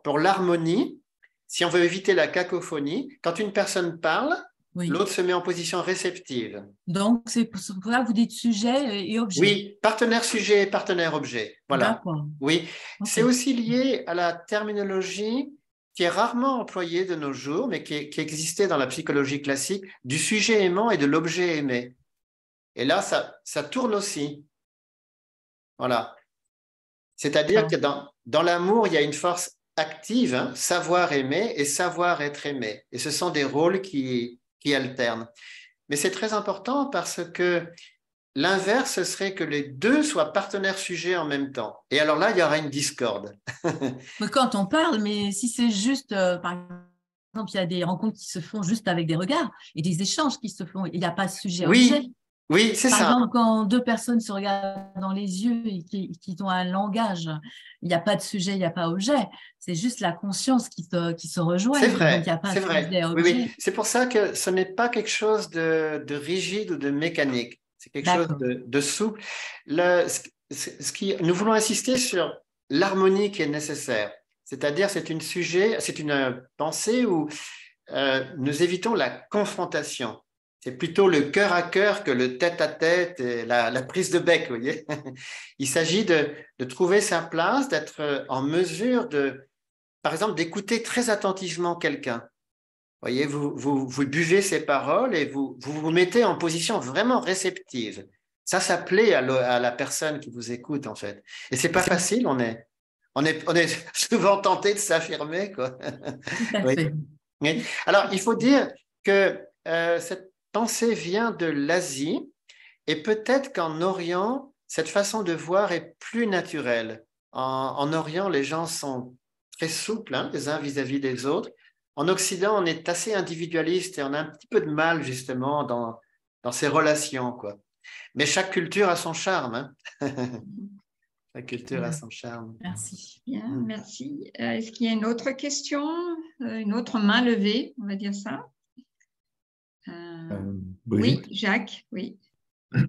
pour l'harmonie, si on veut éviter la cacophonie, quand une personne parle, l'autre se met en position réceptive. Donc, c'est pour ça que vous dites sujet et objet. Oui, partenaire sujet et partenaire objet. Voilà. D'accord. Oui, c'est aussi lié à la terminologie qui est rarement employée de nos jours, mais qui existait dans la psychologie classique, du sujet aimant et de l'objet aimé. Et là, ça tourne aussi. Voilà. C'est-à-dire que dans l'amour, il y a une force active, hein, savoir aimer et savoir être aimé. Et ce sont des rôles qui alternent. Mais c'est très important parce que l'inverse serait que les deux soient partenaires sujets en même temps. Et alors là, il y aura une discorde. Mais quand on parle, mais si c'est juste, par exemple, il y a des rencontres qui se font juste avec des regards et des échanges qui se font, il n'y a pas de sujet-objet. Oui, c'est ça. Par exemple, quand 2 personnes se regardent dans les yeux et qui ont un langage, il n'y a pas de sujet, il n'y a pas objet. C'est juste la conscience qui se rejoint. C'est vrai, donc il n'y a pas c'est de vrai. sujet-objet. Oui. C'est pour ça que ce n'est pas quelque chose de rigide ou de mécanique. C'est quelque chose de souple. Nous voulons insister sur l'harmonie qui est nécessaire. C'est-à-dire, c'est une pensée où nous évitons la confrontation. C'est plutôt le cœur à cœur que le tête à tête et la prise de bec, vous voyez. Il s'agit de trouver sa place, d'être en mesure par exemple, d'écouter très attentivement quelqu'un. Vous voyez, vous buvez ses paroles et vous mettez en position vraiment réceptive. Ça plaît à la personne qui vous écoute, en fait. Et c'est pas facile, on est souvent tenté de s'affirmer, quoi. Tout à Oui. fait. Oui. Alors, il faut dire que cette pensée vient de l'Asie et peut-être qu'en Orient, cette façon de voir est plus naturelle. En Orient, les gens sont très souples, hein, les uns vis-à-vis des autres. En Occident, on est assez individualiste et on a un petit peu de mal justement dans ces relations, quoi. Mais chaque culture a son charme, hein. Chaque culture a son charme. Merci. Bien, merci. Est-ce qu'il y a une autre question, une autre main levée, on va dire ça? Oui, Jacques, oui.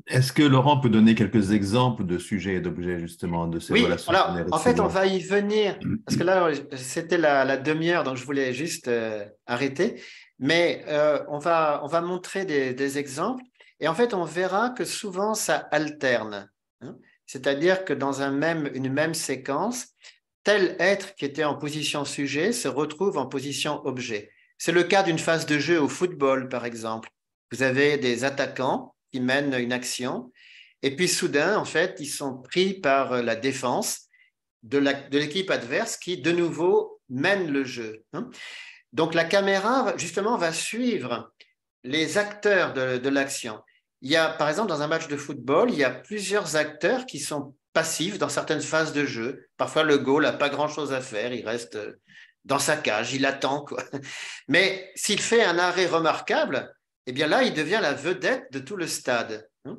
Est-ce que Laurent peut donner quelques exemples de sujets et d'objets, justement, de ces Oui, relations? alors, en fait, on va y venir, parce que là, c'était la demi-heure, donc je voulais juste arrêter. Mais on va montrer des exemples. Et en fait, on verra que souvent, ça alterne, hein. C'est-à-dire que dans une même séquence, tel être qui était en position sujet se retrouve en position objet. C'est le cas d'une phase de jeu au football, par exemple. Vous avez des attaquants qui mènent une action, et puis soudain, en fait, ils sont pris par la défense de l'équipe adverse qui, de nouveau, mène le jeu, hein. Donc, la caméra, justement, va suivre les acteurs de l'action. Il y a, par exemple, dans un match de football, il y a plusieurs acteurs qui sont passifs dans certaines phases de jeu. Parfois, le goal n'a pas grand-chose à faire, il reste dans sa cage, il attend, quoi. Mais s'il fait un arrêt remarquable, eh bien là, il devient la vedette de tout le stade, hein.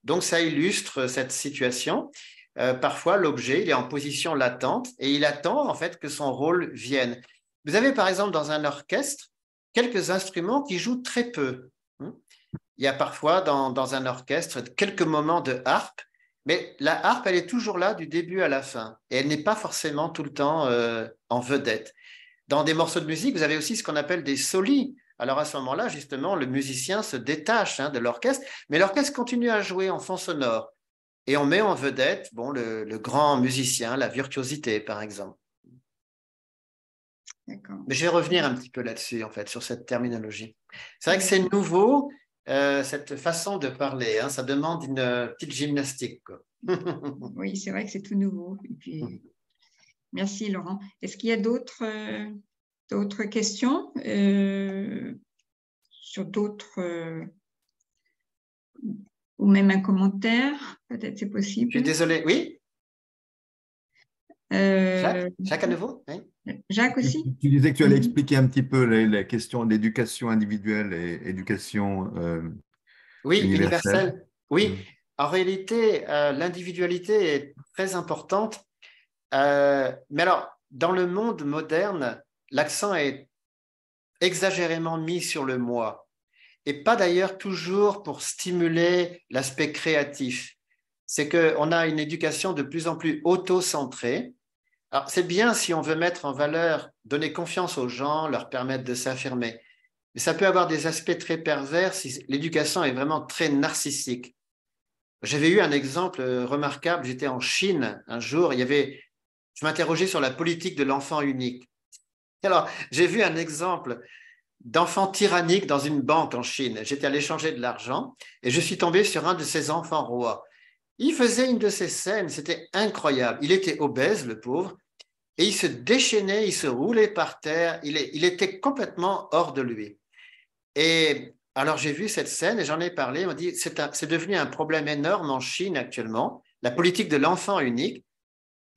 Donc, ça illustre cette situation. Parfois, l'objet, il est en position latente et il attend, en fait, que son rôle vienne. Vous avez, par exemple, dans un orchestre, quelques instruments qui jouent très peu, hein. Il y a parfois dans un orchestre quelques moments de harpe, mais la harpe, elle est toujours là du début à la fin et elle n'est pas forcément tout le temps en vedette. Dans des morceaux de musique, vous avez aussi ce qu'on appelle des solis. Alors à ce moment-là, justement, le musicien se détache, hein, de l'orchestre, mais l'orchestre continue à jouer en fond sonore et on met en vedette, bon, le grand musicien, la virtuosité, par exemple. Mais je vais revenir un petit peu là-dessus, en fait, sur cette terminologie. C'est vrai que c'est nouveau, cette façon de parler, hein, ça demande une petite gymnastique, quoi. Oui, c'est vrai que c'est tout nouveau. Et puis, merci, Laurent. Est-ce qu'il y a d'autres questions sur d'autres ou même un commentaire? Peut-être c'est possible. Je suis désolé, oui? Jacques à nouveau? Oui. Jacques aussi? Tu disais que tu allais expliquer un petit peu les questions d'éducation individuelle et éducation universelle. Oui, en réalité, l'individualité est très importante. Mais alors, dans le monde moderne, l'accent est exagérément mis sur le moi et pas d'ailleurs toujours pour stimuler l'aspect créatif. C'est qu'on a une éducation de plus en plus auto-centrée. Alors, c'est bien si on veut mettre en valeur, donner confiance aux gens, leur permettre de s'affirmer. Mais ça peut avoir des aspects très pervers si l'éducation est vraiment très narcissique. J'avais eu un exemple remarquable. J'étais en Chine un jour. Je m'interrogeais sur la politique de l'enfant unique. Alors, j'ai vu un exemple d'enfant tyrannique dans une banque en Chine. J'étais allé changer de l'argent et je suis tombé sur un de ces enfants rois. Il faisait une de ces scènes, c'était incroyable. Il était obèse, le pauvre, et il se déchaînait, il se roulait par terre. Il était complètement hors de lui. Et alors, j'ai vu cette scène et j'en ai parlé. On m'a dit, c'est devenu un problème énorme en Chine actuellement, la politique de l'enfant unique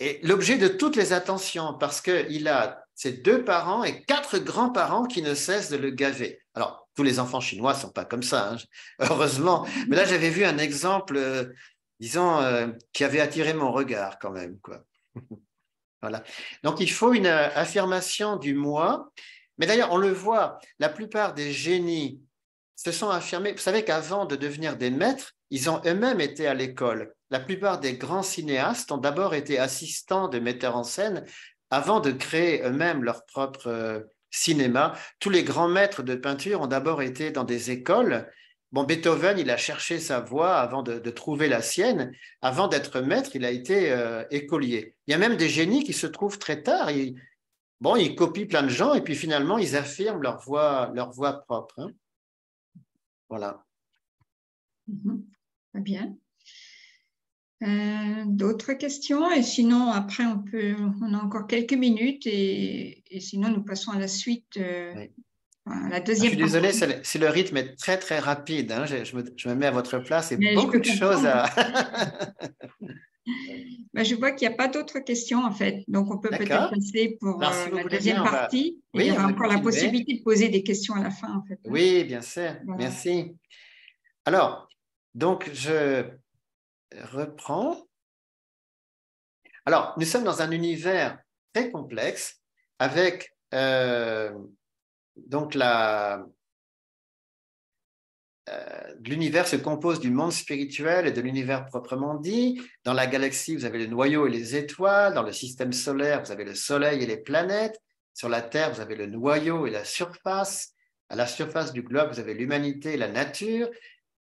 est l'objet de toutes les attentions parce qu'il a ses 2 parents et 4 grands-parents qui ne cessent de le gaver. Alors, tous les enfants chinois ne sont pas comme ça, hein, heureusement. Mais là, j'avais vu un exemple, disons, qui avait attiré mon regard quand même, quoi. Voilà. Donc, il faut une affirmation du moi. Mais d'ailleurs, on le voit, la plupart des génies se sont affirmés. Vous savez qu'avant de devenir des maîtres, ils ont eux-mêmes été à l'école. La plupart des grands cinéastes ont d'abord été assistants de metteurs en scène avant de créer eux-mêmes leur propre cinéma. Tous les grands maîtres de peinture ont d'abord été dans des écoles bon, Beethoven, il a cherché sa voix avant de trouver la sienne. Avant d'être maître, il a été écolier. Il y a même des génies qui se trouvent très tard. Bon, ils copient plein de gens et puis finalement, ils affirment leur voix propre. Hein. Voilà. Très bien. D'autres questions? Et sinon, après, on a encore quelques minutes et sinon, nous passons à la suite, Oui. à la Je deuxième suis désolé, partie. si le rythme est très, très rapide. Hein. Je me mets à votre place et Mais je beaucoup peux de choses comprendre. à… Ben, je vois qu'il n'y a pas d'autres questions, en fait. Donc, on peut peut-être D'accord. passer pour Alors, si vous la voulez deuxième bien, partie. Et il y oui, on aura va encore la continuer. possibilité de poser des questions à la fin, en fait. Hein. Oui, bien sûr. Voilà. Merci. Alors, donc, je reprends. Alors, nous sommes dans un univers très complexe avec donc l'univers se compose du monde spirituel et de l'univers proprement dit. Dans la galaxie, vous avez le noyau et les étoiles. Dans le système solaire, vous avez le soleil et les planètes. Sur la Terre, vous avez le noyau et la surface. À la surface du globe, vous avez l'humanité et la nature.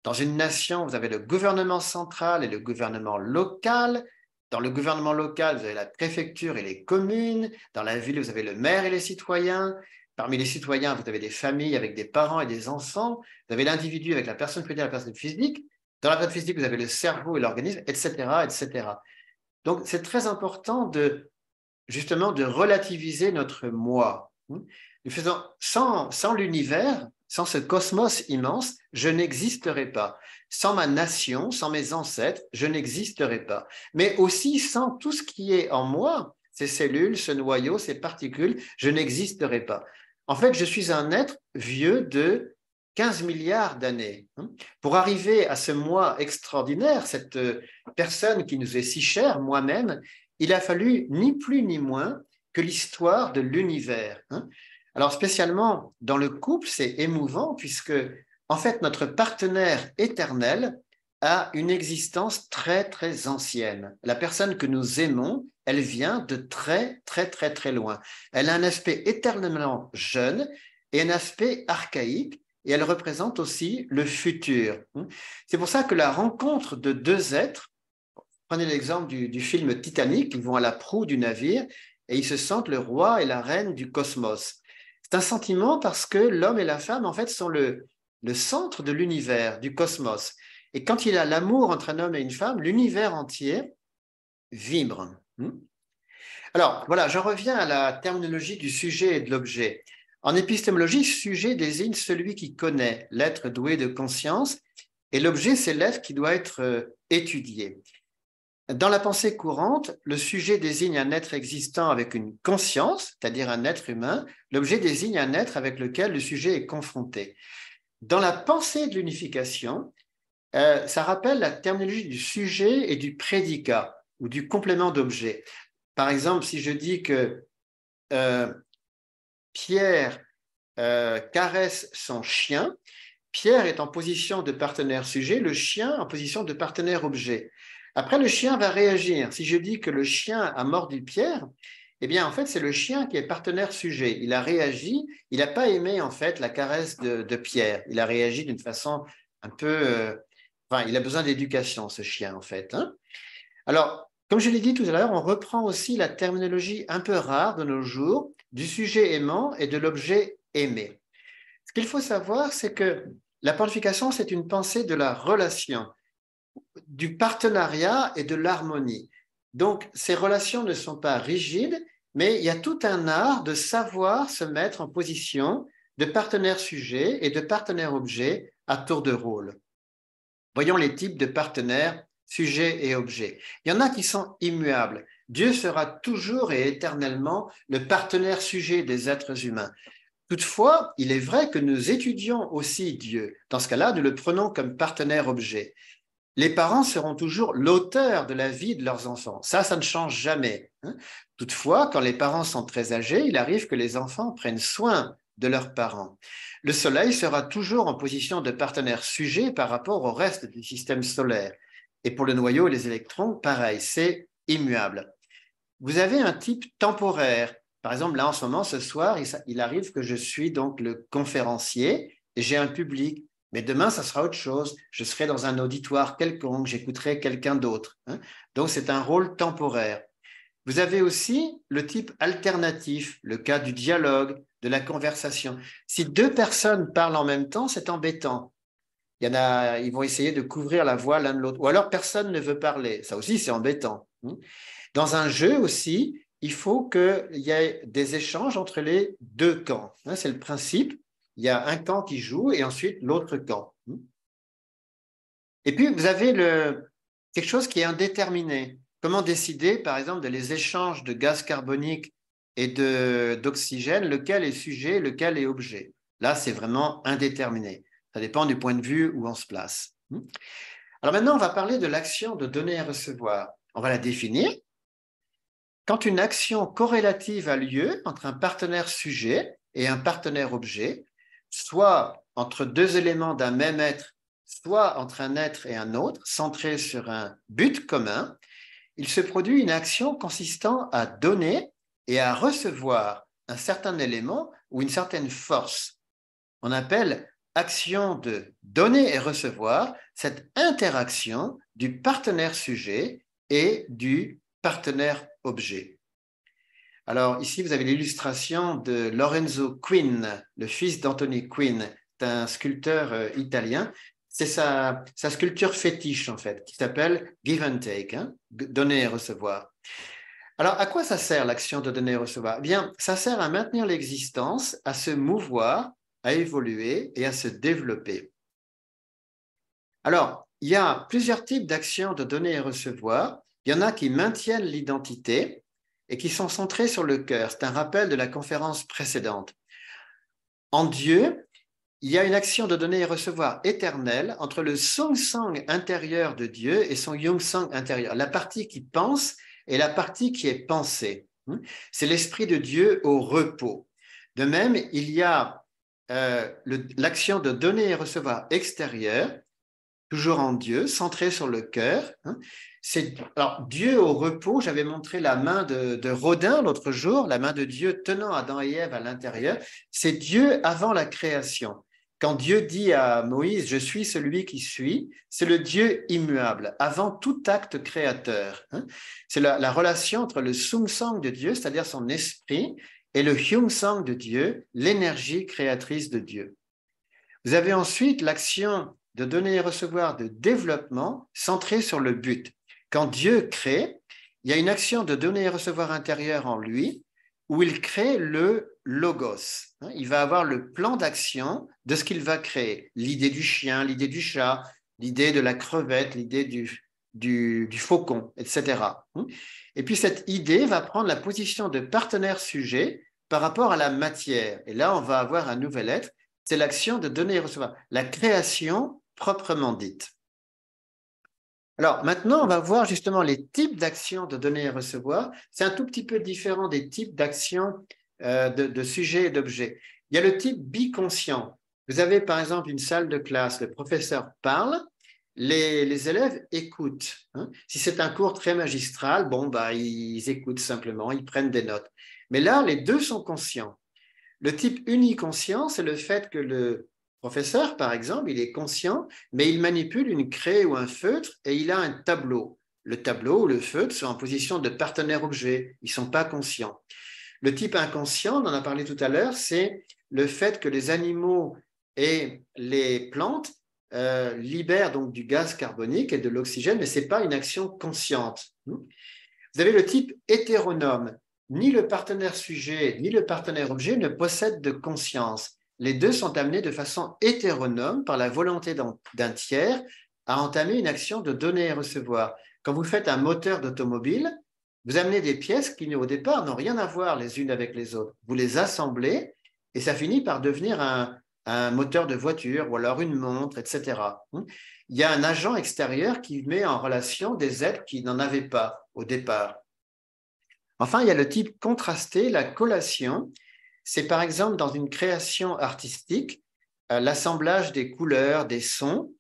Dans une nation, vous avez le gouvernement central et le gouvernement local. Dans le gouvernement local, vous avez la préfecture et les communes. Dans la ville, vous avez le maire et les citoyens. Parmi les citoyens, vous avez des familles avec des parents et des enfants. Vous avez l'individu avec la personne plurielle et la personne physique. Dans la personne physique, vous avez le cerveau et l'organisme, etc., etc. Donc, c'est très important justement de relativiser notre moi. Nous faisons, sans l'univers, sans ce cosmos immense, je n'existerai pas. Sans ma nation, sans mes ancêtres, je n'existerai pas. Mais aussi sans tout ce qui est en moi, ces cellules, ce noyau, ces particules, je n'existerai pas. En fait, je suis un être vieux de 15 milliards d'années. Pour arriver à ce moi extraordinaire, cette personne qui nous est si chère, moi-même, il a fallu ni plus ni moins que l'histoire de l'univers. Alors, spécialement dans le couple, c'est émouvant puisque, en fait, notre partenaire éternel a une existence très, très ancienne. La personne que nous aimons, elle vient de très, très, très, très loin. Elle a un aspect éternellement jeune et un aspect archaïque, et elle représente aussi le futur. C'est pour ça que la rencontre de deux êtres, prenez l'exemple du film Titanic, ils vont à la proue du navire et ils se sentent le roi et la reine du cosmos. C'est un sentiment parce que l'homme et la femme, en fait, sont le centre de l'univers, du cosmos. Et quand il y a l'amour entre un homme et une femme, l'univers entier vibre. Alors, voilà, je reviens à la terminologie du sujet et de l'objet. En épistémologie, sujet désigne celui qui connaît, l'être doué de conscience, et l'objet, c'est l'être qui doit être étudié. Dans la pensée courante, le sujet désigne un être existant avec une conscience, c'est-à-dire un être humain. L'objet désigne un être avec lequel le sujet est confronté. Dans la pensée de l'unification, ça rappelle la terminologie du sujet et du prédicat ou du complément d'objet. Par exemple, si je dis que Pierre caresse son chien, Pierre est en position de partenaire sujet, le chien en position de partenaire objet. Après, le chien va réagir. Si je dis que le chien a mordu Pierre, eh bien, en fait, c'est le chien qui est partenaire sujet. Il a réagi, il n'a pas aimé, en fait, la caresse de Pierre. Il a réagi d'une façon un peu… enfin, il a besoin d'éducation, ce chien, en fait. Alors, comme je l'ai dit tout à l'heure, on reprend aussi la terminologie un peu rare de nos jours du sujet aimant et de l'objet aimé. Ce qu'il faut savoir, c'est que la purification, c'est une pensée de la relation, du partenariat et de l'harmonie. Donc, ces relations ne sont pas rigides, mais il y a tout un art de savoir se mettre en position de partenaire sujet et de partenaire objet à tour de rôle. Voyons les types de partenaires sujet et objet. Il y en a qui sont immuables. Dieu sera toujours et éternellement le partenaire sujet des êtres humains. Toutefois, il est vrai que nous étudions aussi Dieu. Dans ce cas-là, nous le prenons comme partenaire objet. Les parents seront toujours l'auteur de la vie de leurs enfants. Ça ne change jamais. Toutefois, quand les parents sont très âgés, il arrive que les enfants prennent soin de leurs parents. Le Soleil sera toujours en position de partenaire sujet par rapport au reste du système solaire. Et pour le noyau et les électrons, pareil, c'est immuable. Vous avez un type temporaire. Par exemple, là, en ce moment, ce soir, il arrive que je suis donc le conférencier et j'ai un public. Mais demain, ça sera autre chose. Je serai dans un auditoire quelconque, j'écouterai quelqu'un d'autre. Donc, c'est un rôle temporaire. Vous avez aussi le type alternatif, le cas du dialogue, de la conversation. Si deux personnes parlent en même temps, c'est embêtant. Il y en a, ils vont essayer de couvrir la voix l'un de l'autre. Ou alors, personne ne veut parler. Ça aussi, c'est embêtant. Dans un jeu aussi, il faut qu'il y ait des échanges entre les deux camps. C'est le principe. Il y a un camp qui joue et ensuite l'autre camp. Et puis, vous avez quelque chose qui est indéterminé. Comment décider, par exemple, de les échanges de gaz carbonique et d'oxygène, lequel est sujet, lequel est objet? Là, c'est vraiment indéterminé. Ça dépend du point de vue où on se place. Alors maintenant, on va parler de l'action de donner et recevoir. On va la définir. Quand une action corrélative a lieu entre un partenaire sujet et un partenaire objet, soit entre deux éléments d'un même être, soit entre un être et un autre, centré sur un but commun, il se produit une action consistant à donner et à recevoir un certain élément ou une certaine force. On appelle action de donner et recevoir cette interaction du partenaire sujet et du partenaire objet. Alors ici, vous avez l'illustration de Lorenzo Quinn, le fils d'Anthony Quinn, un sculpteur italien. C'est sa sculpture fétiche, en fait, qui s'appelle Give and Take, donner et recevoir. Alors, à quoi ça sert l'action de donner et recevoir? Eh bien, ça sert à maintenir l'existence, à se mouvoir, à évoluer et à se développer. Alors, il y a plusieurs types d'actions de donner et recevoir. Il y en a qui maintiennent l'identité et qui sont centrées sur le cœur. C'est un rappel de la conférence précédente. En Dieu, il y a une action de donner et recevoir éternelle entre le Sung-Sang intérieur de Dieu et son Yung-Sang intérieur, la partie qui pense et la partie qui est pensée. C'est l'Esprit de Dieu au repos. De même, il y a l'action de donner et recevoir extérieure, toujours en Dieu, centrée sur le cœur. Alors, Dieu au repos, j'avais montré la main de Rodin l'autre jour, la main de Dieu tenant Adam et Ève à l'intérieur. C'est Dieu avant la création. Quand Dieu dit à Moïse, « Je suis celui qui suis », c'est le Dieu immuable, avant tout acte créateur. C'est la relation entre le Sung-Sang de Dieu, c'est-à-dire son esprit, et le Hyung-Sang de Dieu, l'énergie créatrice de Dieu. Vous avez ensuite l'action de donner et recevoir de développement centrée sur le but. Quand Dieu crée, il y a une action de donner et recevoir intérieur en lui, où il crée le logos. Il va avoir le plan d'action de ce qu'il va créer. L'idée du chien, l'idée du chat, l'idée de la crevette, l'idée du faucon, etc. Et puis cette idée va prendre la position de partenaire sujet par rapport à la matière. Et là, on va avoir un nouvel être. C'est l'action de donner et recevoir. La création proprement dite. Alors, maintenant, on va voir justement les types d'actions de donner et recevoir. C'est un tout petit peu différent des types d'actions de sujets et d'objets. Il y a le type biconscient. Vous avez par exemple une salle de classe, le professeur parle, les élèves écoutent. Si c'est un cours très magistral, ils écoutent simplement, ils prennent des notes. Mais là, les deux sont conscients. Le type uniconscient, c'est le fait que le professeur, par exemple, il est conscient, mais il manipule une craie ou un feutre et il a un tableau. Le tableau ou le feutre sont en position de partenaire-objet. Ils ne sont pas conscients. Le type inconscient, on en a parlé tout à l'heure, c'est le fait que les animaux et les plantes libèrent donc du gaz carbonique et de l'oxygène, mais ce n'est pas une action consciente. Vous avez le type hétéronome. Ni le partenaire sujet, ni le partenaire objet ne possèdent de conscience. Les deux sont amenés de façon hétéronome par la volonté d'un tiers à entamer une action de donner et recevoir. Quand vous faites un moteur d'automobile, vous amenez des pièces qui, au départ, n'ont rien à voir les unes avec les autres. Vous les assemblez et ça finit par devenir un moteur de voiture ou alors une montre, etc. Il y a un agent extérieur qui met en relation des êtres qui n'en avaient pas au départ. Enfin, il y a le type contrasté, la collation. C'est par exemple dans une création artistique, l'assemblage des couleurs, des sons,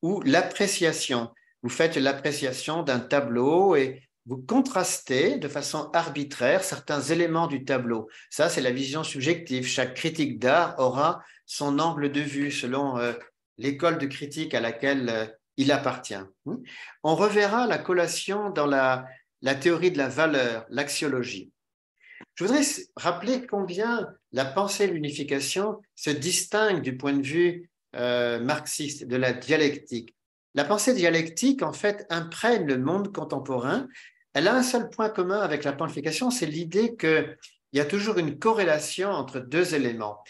ou l'appréciation. Vous faites l'appréciation d'un tableau et vous contrastez de façon arbitraire certains éléments du tableau. Ça, c'est la vision subjective. Chaque critique d'art aura son angle de vue selon l'école de critique à laquelle il appartient. On reverra la collation dans la théorie de la valeur, l'axiologie. Je voudrais rappeler combien la pensée de l'unification se distingue du point de vue marxiste, de la dialectique. La pensée dialectique, en fait, imprègne le monde contemporain. Elle a un seul point commun avec la planification, c'est l'idée qu'il y a toujours une corrélation entre deux éléments.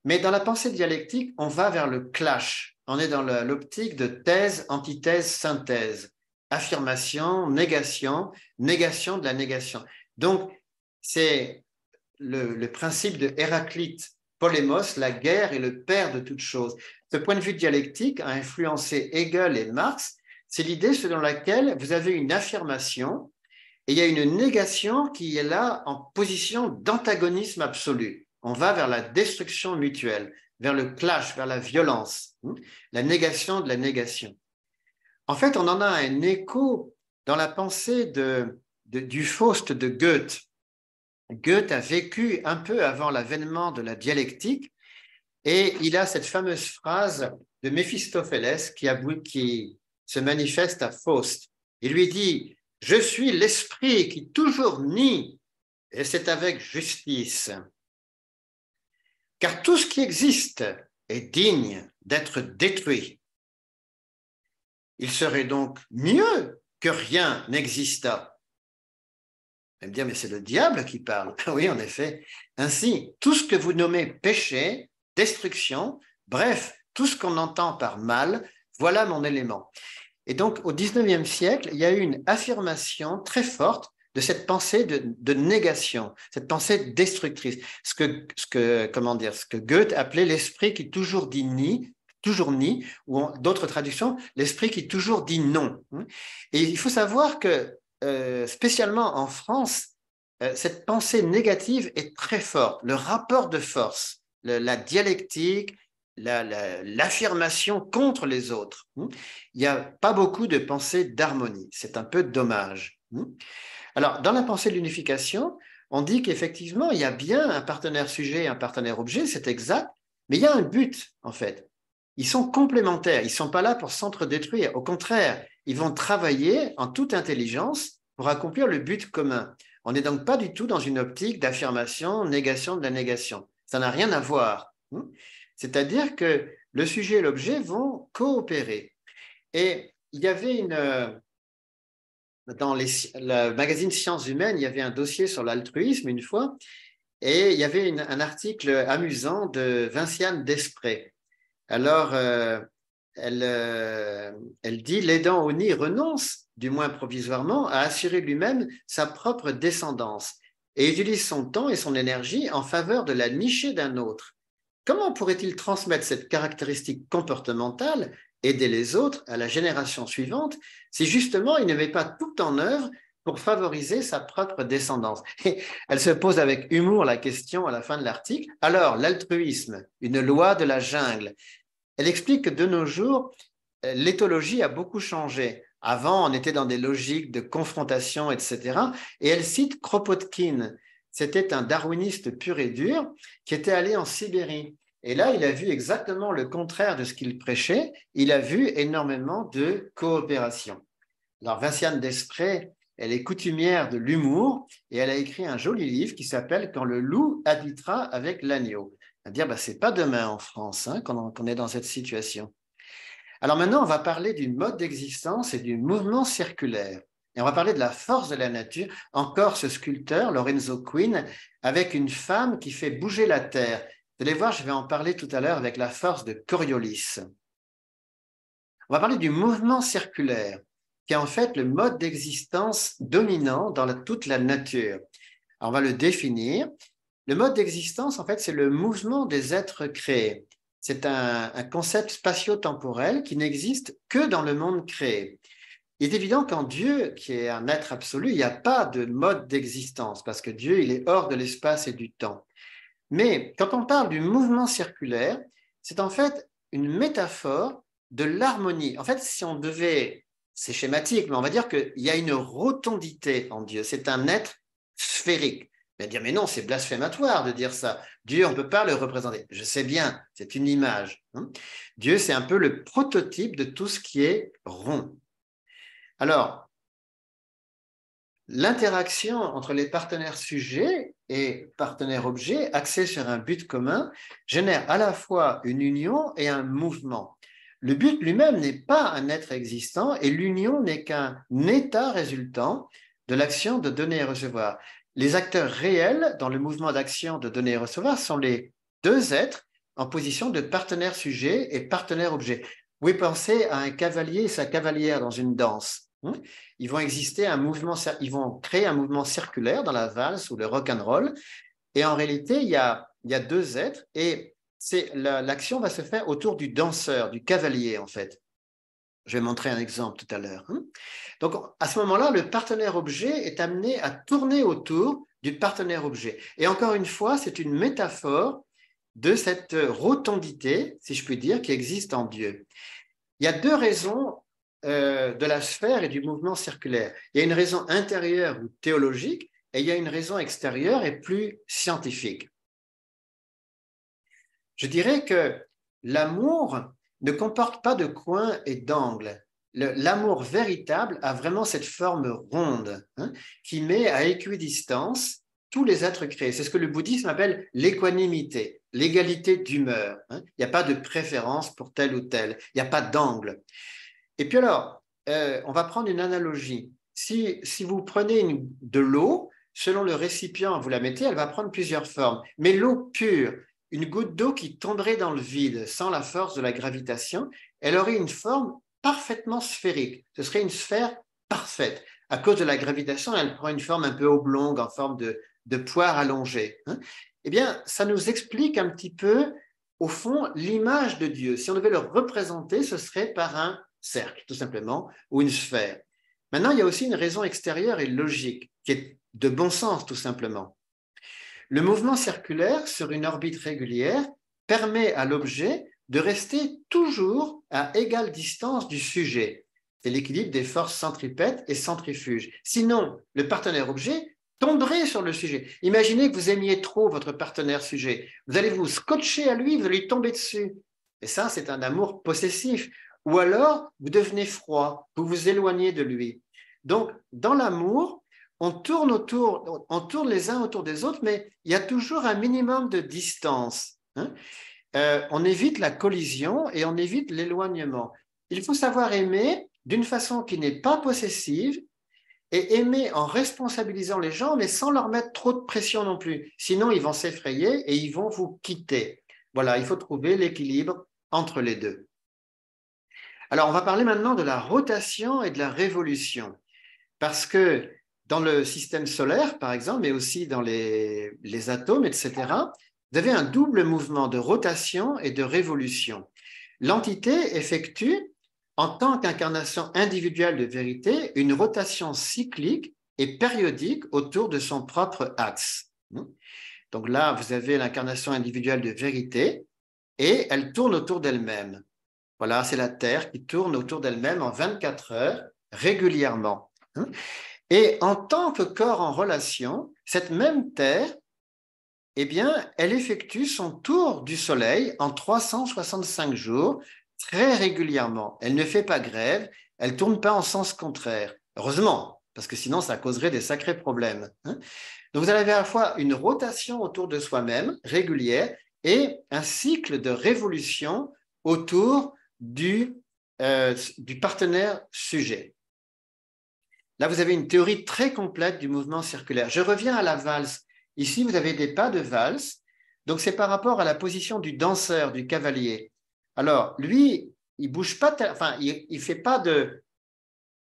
Mais dans la pensée dialectique, on va vers le clash. On est dans l'optique de thèse, antithèse, synthèse. Affirmation, négation, négation de la négation. Donc, c'est le principe de Héraclite, Polémos, la guerre est le père de toute chose. Ce point de vue dialectique a influencé Hegel et Marx. C'est l'idée selon laquelle vous avez une affirmation et il y a une négation qui est là en position d'antagonisme absolu. On va vers la destruction mutuelle, vers le clash, vers la violence, la négation de la négation. En fait, on en a un écho dans la pensée du Faust de Goethe. Goethe a vécu un peu avant l'avènement de la dialectique et il a cette fameuse phrase de Méphistophélès qui se manifeste à Faust. Il lui dit « Je suis l'esprit qui toujours nie, et c'est avec justice. Car tout ce qui existe est digne d'être détruit. Il serait donc mieux que rien n'existât. » Vous allez me dire, mais c'est le diable qui parle. Oui, en effet. Ainsi, tout ce que vous nommez péché, destruction, bref, tout ce qu'on entend par mal, voilà mon élément. Et donc, au XIXe siècle, il y a eu une affirmation très forte de cette pensée de négation, cette pensée destructrice, ce que Goethe appelait l'esprit qui toujours dit nie, ou d'autres traductions, l'esprit qui toujours dit non. Et il faut savoir que, spécialement en France, cette pensée négative est très forte. Le rapport de force, la dialectique, l'affirmation contre les autres. Il n'y a pas beaucoup de pensée d'harmonie. C'est un peu dommage. Alors, dans la pensée de l'unification, on dit qu'effectivement, il y a bien un partenaire sujet et un partenaire objet, c'est exact, mais il y a un but, en fait. Ils sont complémentaires, ils ne sont pas là pour s'entre-détruire. Au contraire, ils vont travailler en toute intelligence pour accomplir le but commun. On n'est donc pas du tout dans une optique d'affirmation, négation de la négation. Ça n'a rien à voir. C'est-à-dire que le sujet et l'objet vont coopérer. Et il y avait dans le magazine Sciences Humaines, il y avait un dossier sur l'altruisme une fois, et il y avait un article amusant de Vinciane Desprez. Alors, elle dit « L'aidant au nid renonce, du moins provisoirement, à assurer lui-même sa propre descendance et utilise son temps et son énergie en faveur de la nichée d'un autre. Comment pourrait-il transmettre cette caractéristique comportementale, aider les autres à la génération suivante, si justement il ne met pas tout en œuvre pour favoriser sa propre descendance ?» Et elle se pose avec humour la question à la fin de l'article. Alors, l'altruisme, une loi de la jungle. Elle explique que de nos jours, l'éthologie a beaucoup changé. Avant, on était dans des logiques de confrontation, etc. Et elle cite Kropotkin. C'était un darwiniste pur et dur qui était allé en Sibérie. Et là, il a vu exactement le contraire de ce qu'il prêchait. Il a vu énormément de coopération. Alors, Vinciane Desprez, elle est coutumière de l'humour et elle a écrit un joli livre qui s'appelle « Quand le loup habitera avec l'agneau ». C'est-à-dire, c'est pas demain en France qu'on est dans cette situation. Alors maintenant, on va parler du mode d'existence et du mouvement circulaire. Et on va parler de la force de la nature. Encore ce sculpteur, Lorenzo Quinn, avec une femme qui fait bouger la terre. Vous allez voir, je vais en parler tout à l'heure avec la force de Coriolis. On va parler du mouvement circulaire, qui est en fait le mode d'existence dominant dans toute la nature. Alors, on va le définir. Le mode d'existence, en fait, c'est le mouvement des êtres créés. C'est un concept spatio-temporel qui n'existe que dans le monde créé. Il est évident qu'en Dieu, qui est un être absolu, il n'y a pas de mode d'existence, parce que Dieu, il est hors de l'espace et du temps. Mais quand on parle du mouvement circulaire, c'est en fait une métaphore de l'harmonie. En fait, si on devait, c'est schématique, mais on va dire qu'il y a une rotondité en Dieu. C'est un être sphérique. Mais dire, mais non, c'est blasphématoire de dire ça. Dieu, on ne peut pas le représenter. Je sais bien, c'est une image. Dieu, c'est un peu le prototype de tout ce qui est rond. Alors, l'interaction entre les partenaires sujets et partenaires objets, axés sur un but commun, génère à la fois une union et un mouvement. Le but lui-même n'est pas un être existant et l'union n'est qu'un état résultant de l'action de donner et recevoir. Les acteurs réels dans le mouvement d'action de donner et recevoir sont les deux êtres en position de partenaire sujet et partenaire objet. Vous pouvez penser à un cavalier et sa cavalière dans une danse. Ils vont ils vont créer un mouvement circulaire dans la valse ou le rock'n'roll. Et en réalité, il y a deux êtres et l'action va se faire autour du danseur, du cavalier en fait. Je vais montrer un exemple tout à l'heure. Donc, à ce moment-là, le partenaire objet est amené à tourner autour du partenaire objet. Et encore une fois, c'est une métaphore de cette rotondité, si je puis dire, qui existe en Dieu. Il y a deux raisons de la sphère et du mouvement circulaire. Il y a une raison intérieure ou théologique et il y a une raison extérieure et plus scientifique. Je dirais que l'amour ne comporte pas de coins et d'angles. L'amour véritable a vraiment cette forme ronde qui met à équidistance tous les êtres créés. C'est ce que le bouddhisme appelle l'équanimité, l'égalité d'humeur. Il n'y a pas de préférence pour tel ou tel, il n'y a pas d'angle. Et puis alors, on va prendre une analogie. Si vous prenez de l'eau, selon le récipient, vous la mettez, elle va prendre plusieurs formes. Mais l'eau pure, une goutte d'eau qui tomberait dans le vide sans la force de la gravitation, elle aurait une forme parfaitement sphérique. Ce serait une sphère parfaite. À cause de la gravitation, elle prend une forme un peu oblongue, en forme de poire allongée. Eh bien, ça nous explique un petit peu, au fond, l'image de Dieu. Si on devait le représenter, ce serait par un cercle, tout simplement, ou une sphère. Maintenant, il y a aussi une raison extérieure et logique, qui est de bon sens, tout simplement. Le mouvement circulaire sur une orbite régulière permet à l'objet de rester toujours à égale distance du sujet. C'est l'équilibre des forces centripètes et centrifuges. Sinon, le partenaire objet tomberait sur le sujet. Imaginez que vous aimiez trop votre partenaire sujet. Vous allez vous scotcher à lui, vous allez lui tomber dessus. Et ça, c'est un amour possessif. Ou alors, vous devenez froid, vous vous éloignez de lui. Donc, dans l'amour, on tourne les uns autour des autres, mais il y a toujours un minimum de distance. On évite la collision et on évite l'éloignement. Il faut savoir aimer d'une façon qui n'est pas possessive et aimer en responsabilisant les gens, mais sans leur mettre trop de pression non plus. Sinon, ils vont s'effrayer et ils vont vous quitter. Voilà, il faut trouver l'équilibre entre les deux. Alors, on va parler maintenant de la rotation et de la révolution. Parce que dans le système solaire, par exemple, mais aussi dans les atomes, etc., vous avez un double mouvement de rotation et de révolution. L'entité effectue, en tant qu'incarnation individuelle de vérité, une rotation cyclique et périodique autour de son propre axe. Donc là, vous avez l'incarnation individuelle de vérité et elle tourne autour d'elle-même. Voilà, c'est la Terre qui tourne autour d'elle-même en 24 heures régulièrement. Et en tant que corps en relation, cette même Terre, eh bien, elle effectue son tour du Soleil en 365 jours, très régulièrement. Elle ne fait pas grève, elle ne tourne pas en sens contraire. Heureusement, parce que sinon, ça causerait des sacrés problèmes. Donc, vous avez à la fois une rotation autour de soi-même, régulière, et un cycle de révolution autour du partenaire sujet. Là, vous avez une théorie très complète du mouvement circulaire. Je reviens à la valse. Ici, vous avez des pas de valse. Donc, c'est par rapport à la position du danseur, du cavalier. Alors, lui, il bouge pas, il fait pas de...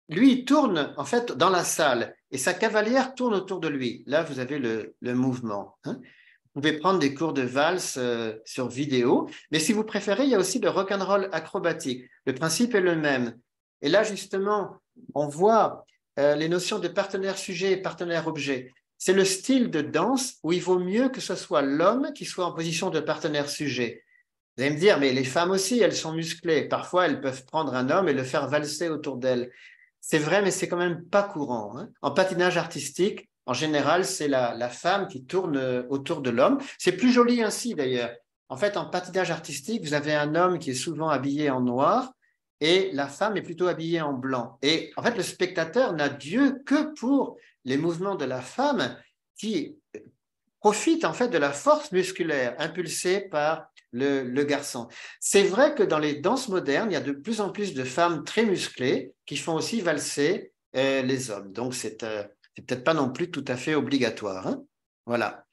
Lui, il tourne, en fait, dans la salle et sa cavalière tourne autour de lui. Là, vous avez le mouvement. Vous pouvez prendre des cours de valse sur vidéo, mais si vous préférez, il y a aussi le rock'n'roll acrobatique. Le principe est le même. Et là, justement, on voit les notions de partenaire-sujet et partenaire-objet. C'est le style de danse où il vaut mieux que ce soit l'homme qui soit en position de partenaire-sujet. Vous allez me dire, mais les femmes aussi, elles sont musclées. Parfois, elles peuvent prendre un homme et le faire valser autour d'elles. C'est vrai, mais c'est quand même pas courant. En patinage artistique, En général, c'est la femme qui tourne autour de l'homme. C'est plus joli ainsi d'ailleurs. En fait, en patinage artistique, vous avez un homme qui est souvent habillé en noir et la femme est plutôt habillée en blanc. Et en fait, le spectateur n'a d'yeux que pour les mouvements de la femme qui profite en fait de la force musculaire impulsée par le garçon. C'est vrai que dans les danses modernes, il y a de plus en plus de femmes très musclées qui font aussi valser les hommes. Donc, c'est peut-être pas non plus tout à fait obligatoire. Hein. Voilà.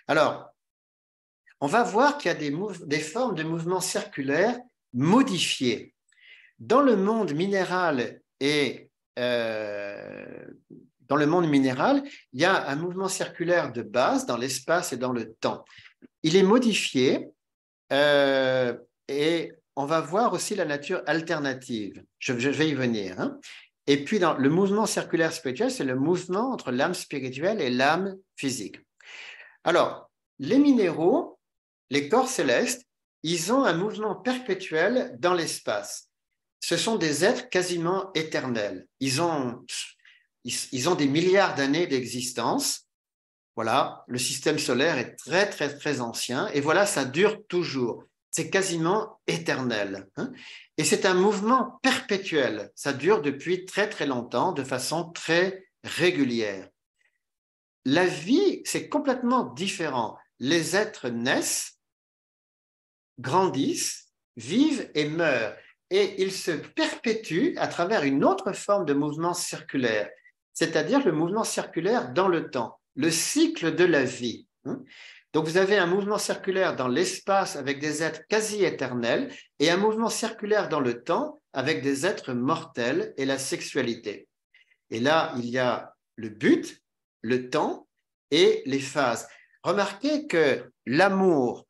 Alors, on va voir qu'il y a des formes de mouvements circulaires modifiées. Dans le monde minéral il y a un mouvement circulaire de base dans l'espace et dans le temps. Il est modifié et on va voir aussi la nature alternative. Je vais y venir. Hein. Et puis, dans le mouvement circulaire spirituel, c'est le mouvement entre l'âme spirituelle et l'âme physique. Alors, les minéraux, les corps célestes, ils ont un mouvement perpétuel dans l'espace. Ce sont des êtres quasiment éternels. Ils ont des milliards d'années d'existence. Voilà, le système solaire est très, très, très ancien. Et voilà, ça dure toujours. C'est quasiment éternel. Hein. Et c'est un mouvement perpétuel. Ça dure depuis très, très longtemps, de façon très régulière. La vie, c'est complètement différent. Les êtres naissent, grandissent, vivent et meurent. Et ils se perpétuent à travers une autre forme de mouvement circulaire, c'est-à-dire le mouvement circulaire dans le temps, le cycle de la vie. Donc, vous avez un mouvement circulaire dans l'espace avec des êtres quasi éternels et un mouvement circulaire dans le temps avec des êtres mortels et la sexualité. Et là, il y a le but, le temps et les phases. Remarquez que l'amour,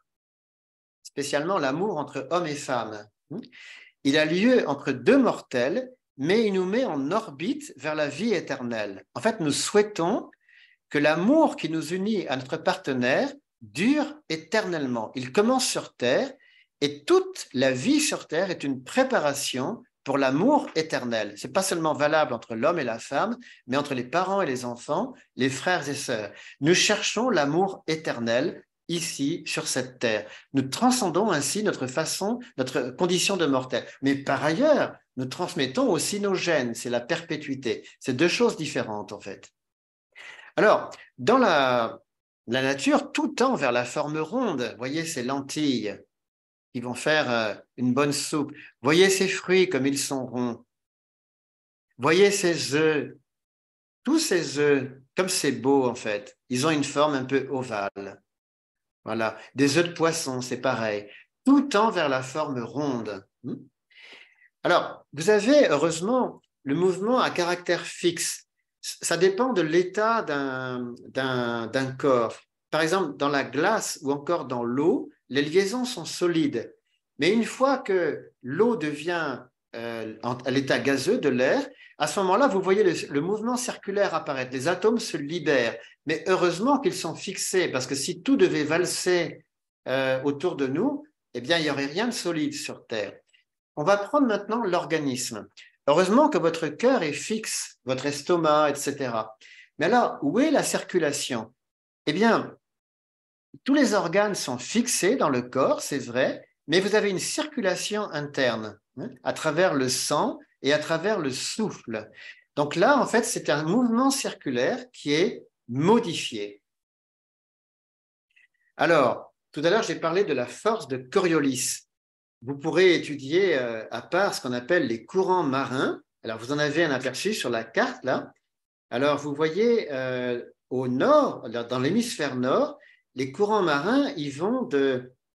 spécialement l'amour entre hommes et femmes, il a lieu entre deux mortels, mais il nous met en orbite vers la vie éternelle. En fait, nous souhaitons que l'amour qui nous unit à notre partenaire dure éternellement. Il commence sur Terre et toute la vie sur Terre est une préparation pour l'amour éternel. Ce n'est pas seulement valable entre l'homme et la femme, mais entre les parents et les enfants, les frères et sœurs. Nous cherchons l'amour éternel ici, sur cette terre. Nous transcendons ainsi notre condition de mortel. Mais par ailleurs, nous transmettons aussi nos gènes, c'est la perpétuité. C'est deux choses différentes, en fait. Alors, dans la nature, tout tend vers la forme ronde. Voyez ces lentilles qui vont faire une bonne soupe. Voyez ces fruits comme ils sont ronds. Voyez ces œufs. Tous ces œufs, comme c'est beau, en fait, ils ont une forme un peu ovale. Voilà, des œufs de poisson, c'est pareil. Tout tend vers la forme ronde. Alors, vous avez, heureusement, le mouvement à caractère fixe. Ça dépend de l'état d'un corps. Par exemple, dans la glace ou encore dans l'eau, les liaisons sont solides. Mais une fois que l'eau devient à l'état gazeux de l'air, à ce moment-là, vous voyez le mouvement circulaire apparaître. Les atomes se libèrent. Mais heureusement qu'ils sont fixés, parce que si tout devait valser autour de nous, eh bien, il n'y aurait rien de solide sur Terre. On va prendre maintenant l'organisme. Heureusement que votre cœur est fixe, votre estomac, etc. Mais alors, où est la circulation? Eh bien, tous les organes sont fixés dans le corps, c'est vrai, mais vous avez une circulation interne à travers le sang et à travers le souffle. Donc là, en fait, c'est un mouvement circulaire qui est modifié. Alors, tout à l'heure, j'ai parlé de la force de Coriolis. Vous pourrez étudier à part ce qu'on appelle les courants marins. Alors, vous en avez un aperçu sur la carte, là. Alors, vous voyez au nord, dans l'hémisphère nord, les courants marins, ils vont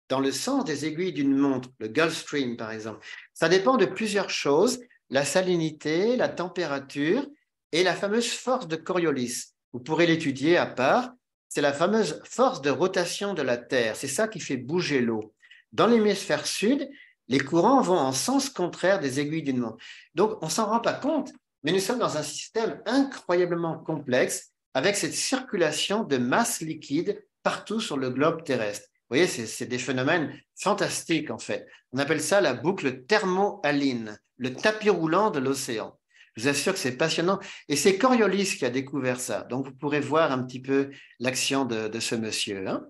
dans le sens des aiguilles d'une montre, le Gulf Stream, par exemple. Ça dépend de plusieurs choses, la salinité, la température et la fameuse force de Coriolis. Vous pourrez l'étudier à part. C'est la fameuse force de rotation de la Terre. C'est ça qui fait bouger l'eau. Dans l'hémisphère sud, les courants vont en sens contraire des aiguilles d'une montre. Donc, on ne s'en rend pas compte, mais nous sommes dans un système incroyablement complexe avec cette circulation de masse liquide partout sur le globe terrestre. Vous voyez, c'est des phénomènes fantastiques, en fait. On appelle ça la boucle thermo-haline, le tapis roulant de l'océan. Je vous assure que c'est passionnant. Et c'est Coriolis qui a découvert ça. Donc, vous pourrez voir un petit peu l'action de ce monsieur. Hein.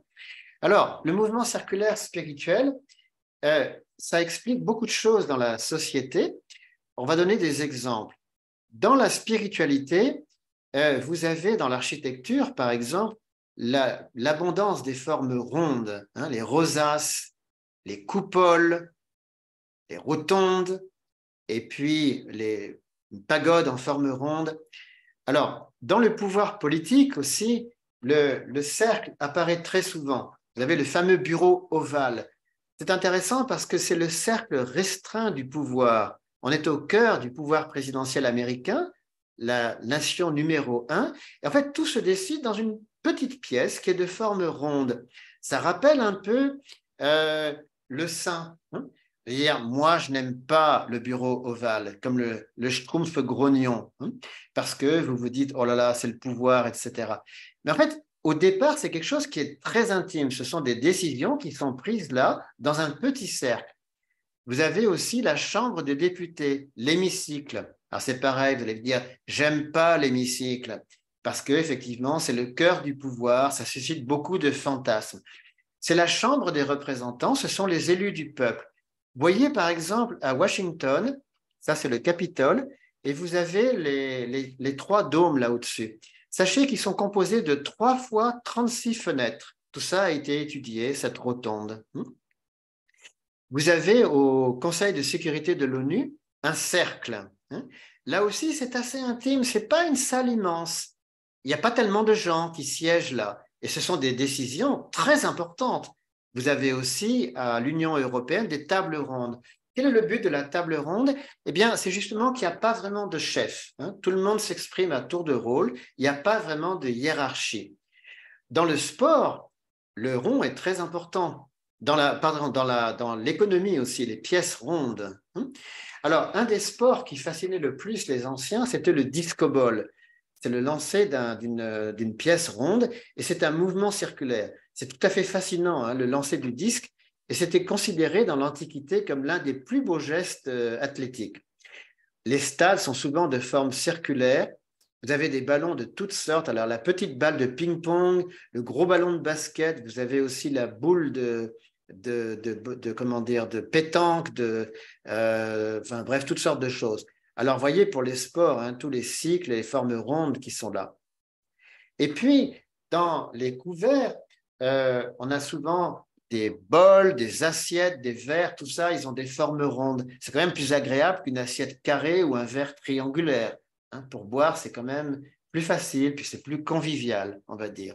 Alors, le mouvement circulaire spirituel, ça explique beaucoup de choses dans la société. On va donner des exemples. Dans la spiritualité, vous avez dans l'architecture, par exemple, l'abondance des formes rondes, hein, les rosaces, les coupoles, les rotondes, et puis les pagodes en forme ronde. Alors, dans le pouvoir politique aussi, le cercle apparaît très souvent. Vous avez le fameux bureau ovale. C'est intéressant parce que c'est le cercle restreint du pouvoir. On est au cœur du pouvoir présidentiel américain, la nation numéro 1. Et en fait, tout se décide dans une petite pièce qui est de forme ronde. Ça rappelle un peu le sein. Hein. C'est-à-dire, moi, je n'aime pas le bureau ovale, comme le schtroumpf grognon, hein, parce que vous vous dites, oh là là, c'est le pouvoir, etc. Mais en fait, au départ, c'est quelque chose qui est très intime. Ce sont des décisions qui sont prises là, dans un petit cercle. Vous avez aussi la Chambre des députés, l'hémicycle. Alors, c'est pareil, vous allez me dire, j'aime pas l'hémicycle, parce qu'effectivement, c'est le cœur du pouvoir, ça suscite beaucoup de fantasmes. C'est la Chambre des représentants, ce sont les élus du peuple. Voyez par exemple à Washington, ça c'est le Capitole, et vous avez les 3 dômes là au-dessus. Sachez qu'ils sont composés de 3 fois 36 fenêtres. Tout ça a été étudié, cette rotonde. Vous avez au Conseil de sécurité de l'ONU un cercle. Là aussi, c'est assez intime, ce n'est pas une salle immense. Il n'y a pas tellement de gens qui siègent là. Et ce sont des décisions très importantes. Vous avez aussi à l'Union européenne des tables rondes. Quel est le but de la table ronde? Eh bien, c'est justement qu'il n'y a pas vraiment de chef. Tout le monde s'exprime à tour de rôle. Il n'y a pas vraiment de hiérarchie. Dans le sport, le rond est très important. Dans l'économie aussi, les pièces rondes. Alors, un des sports qui fascinait le plus les anciens, c'était le disco-ball. C'est le lancer d'une pièce ronde et c'est un mouvement circulaire. C'est tout à fait fascinant, hein, le lancer du disque, et c'était considéré dans l'Antiquité comme l'un des plus beaux gestes athlétiques. Les stades sont souvent de forme circulaire. Vous avez des ballons de toutes sortes. Alors, la petite balle de ping-pong, le gros ballon de basket, vous avez aussi la boule de pétanque, enfin, bref, toutes sortes de choses. Alors, voyez, pour les sports, hein, tous les cycles et les formes rondes qui sont là. Et puis, dans les couverts, on a souvent des bols, des assiettes, des verres, tout ça, ils ont des formes rondes. C'est quand même plus agréable qu'une assiette carrée ou un verre triangulaire. Hein. Pour boire, c'est quand même plus facile, puis c'est plus convivial, on va dire.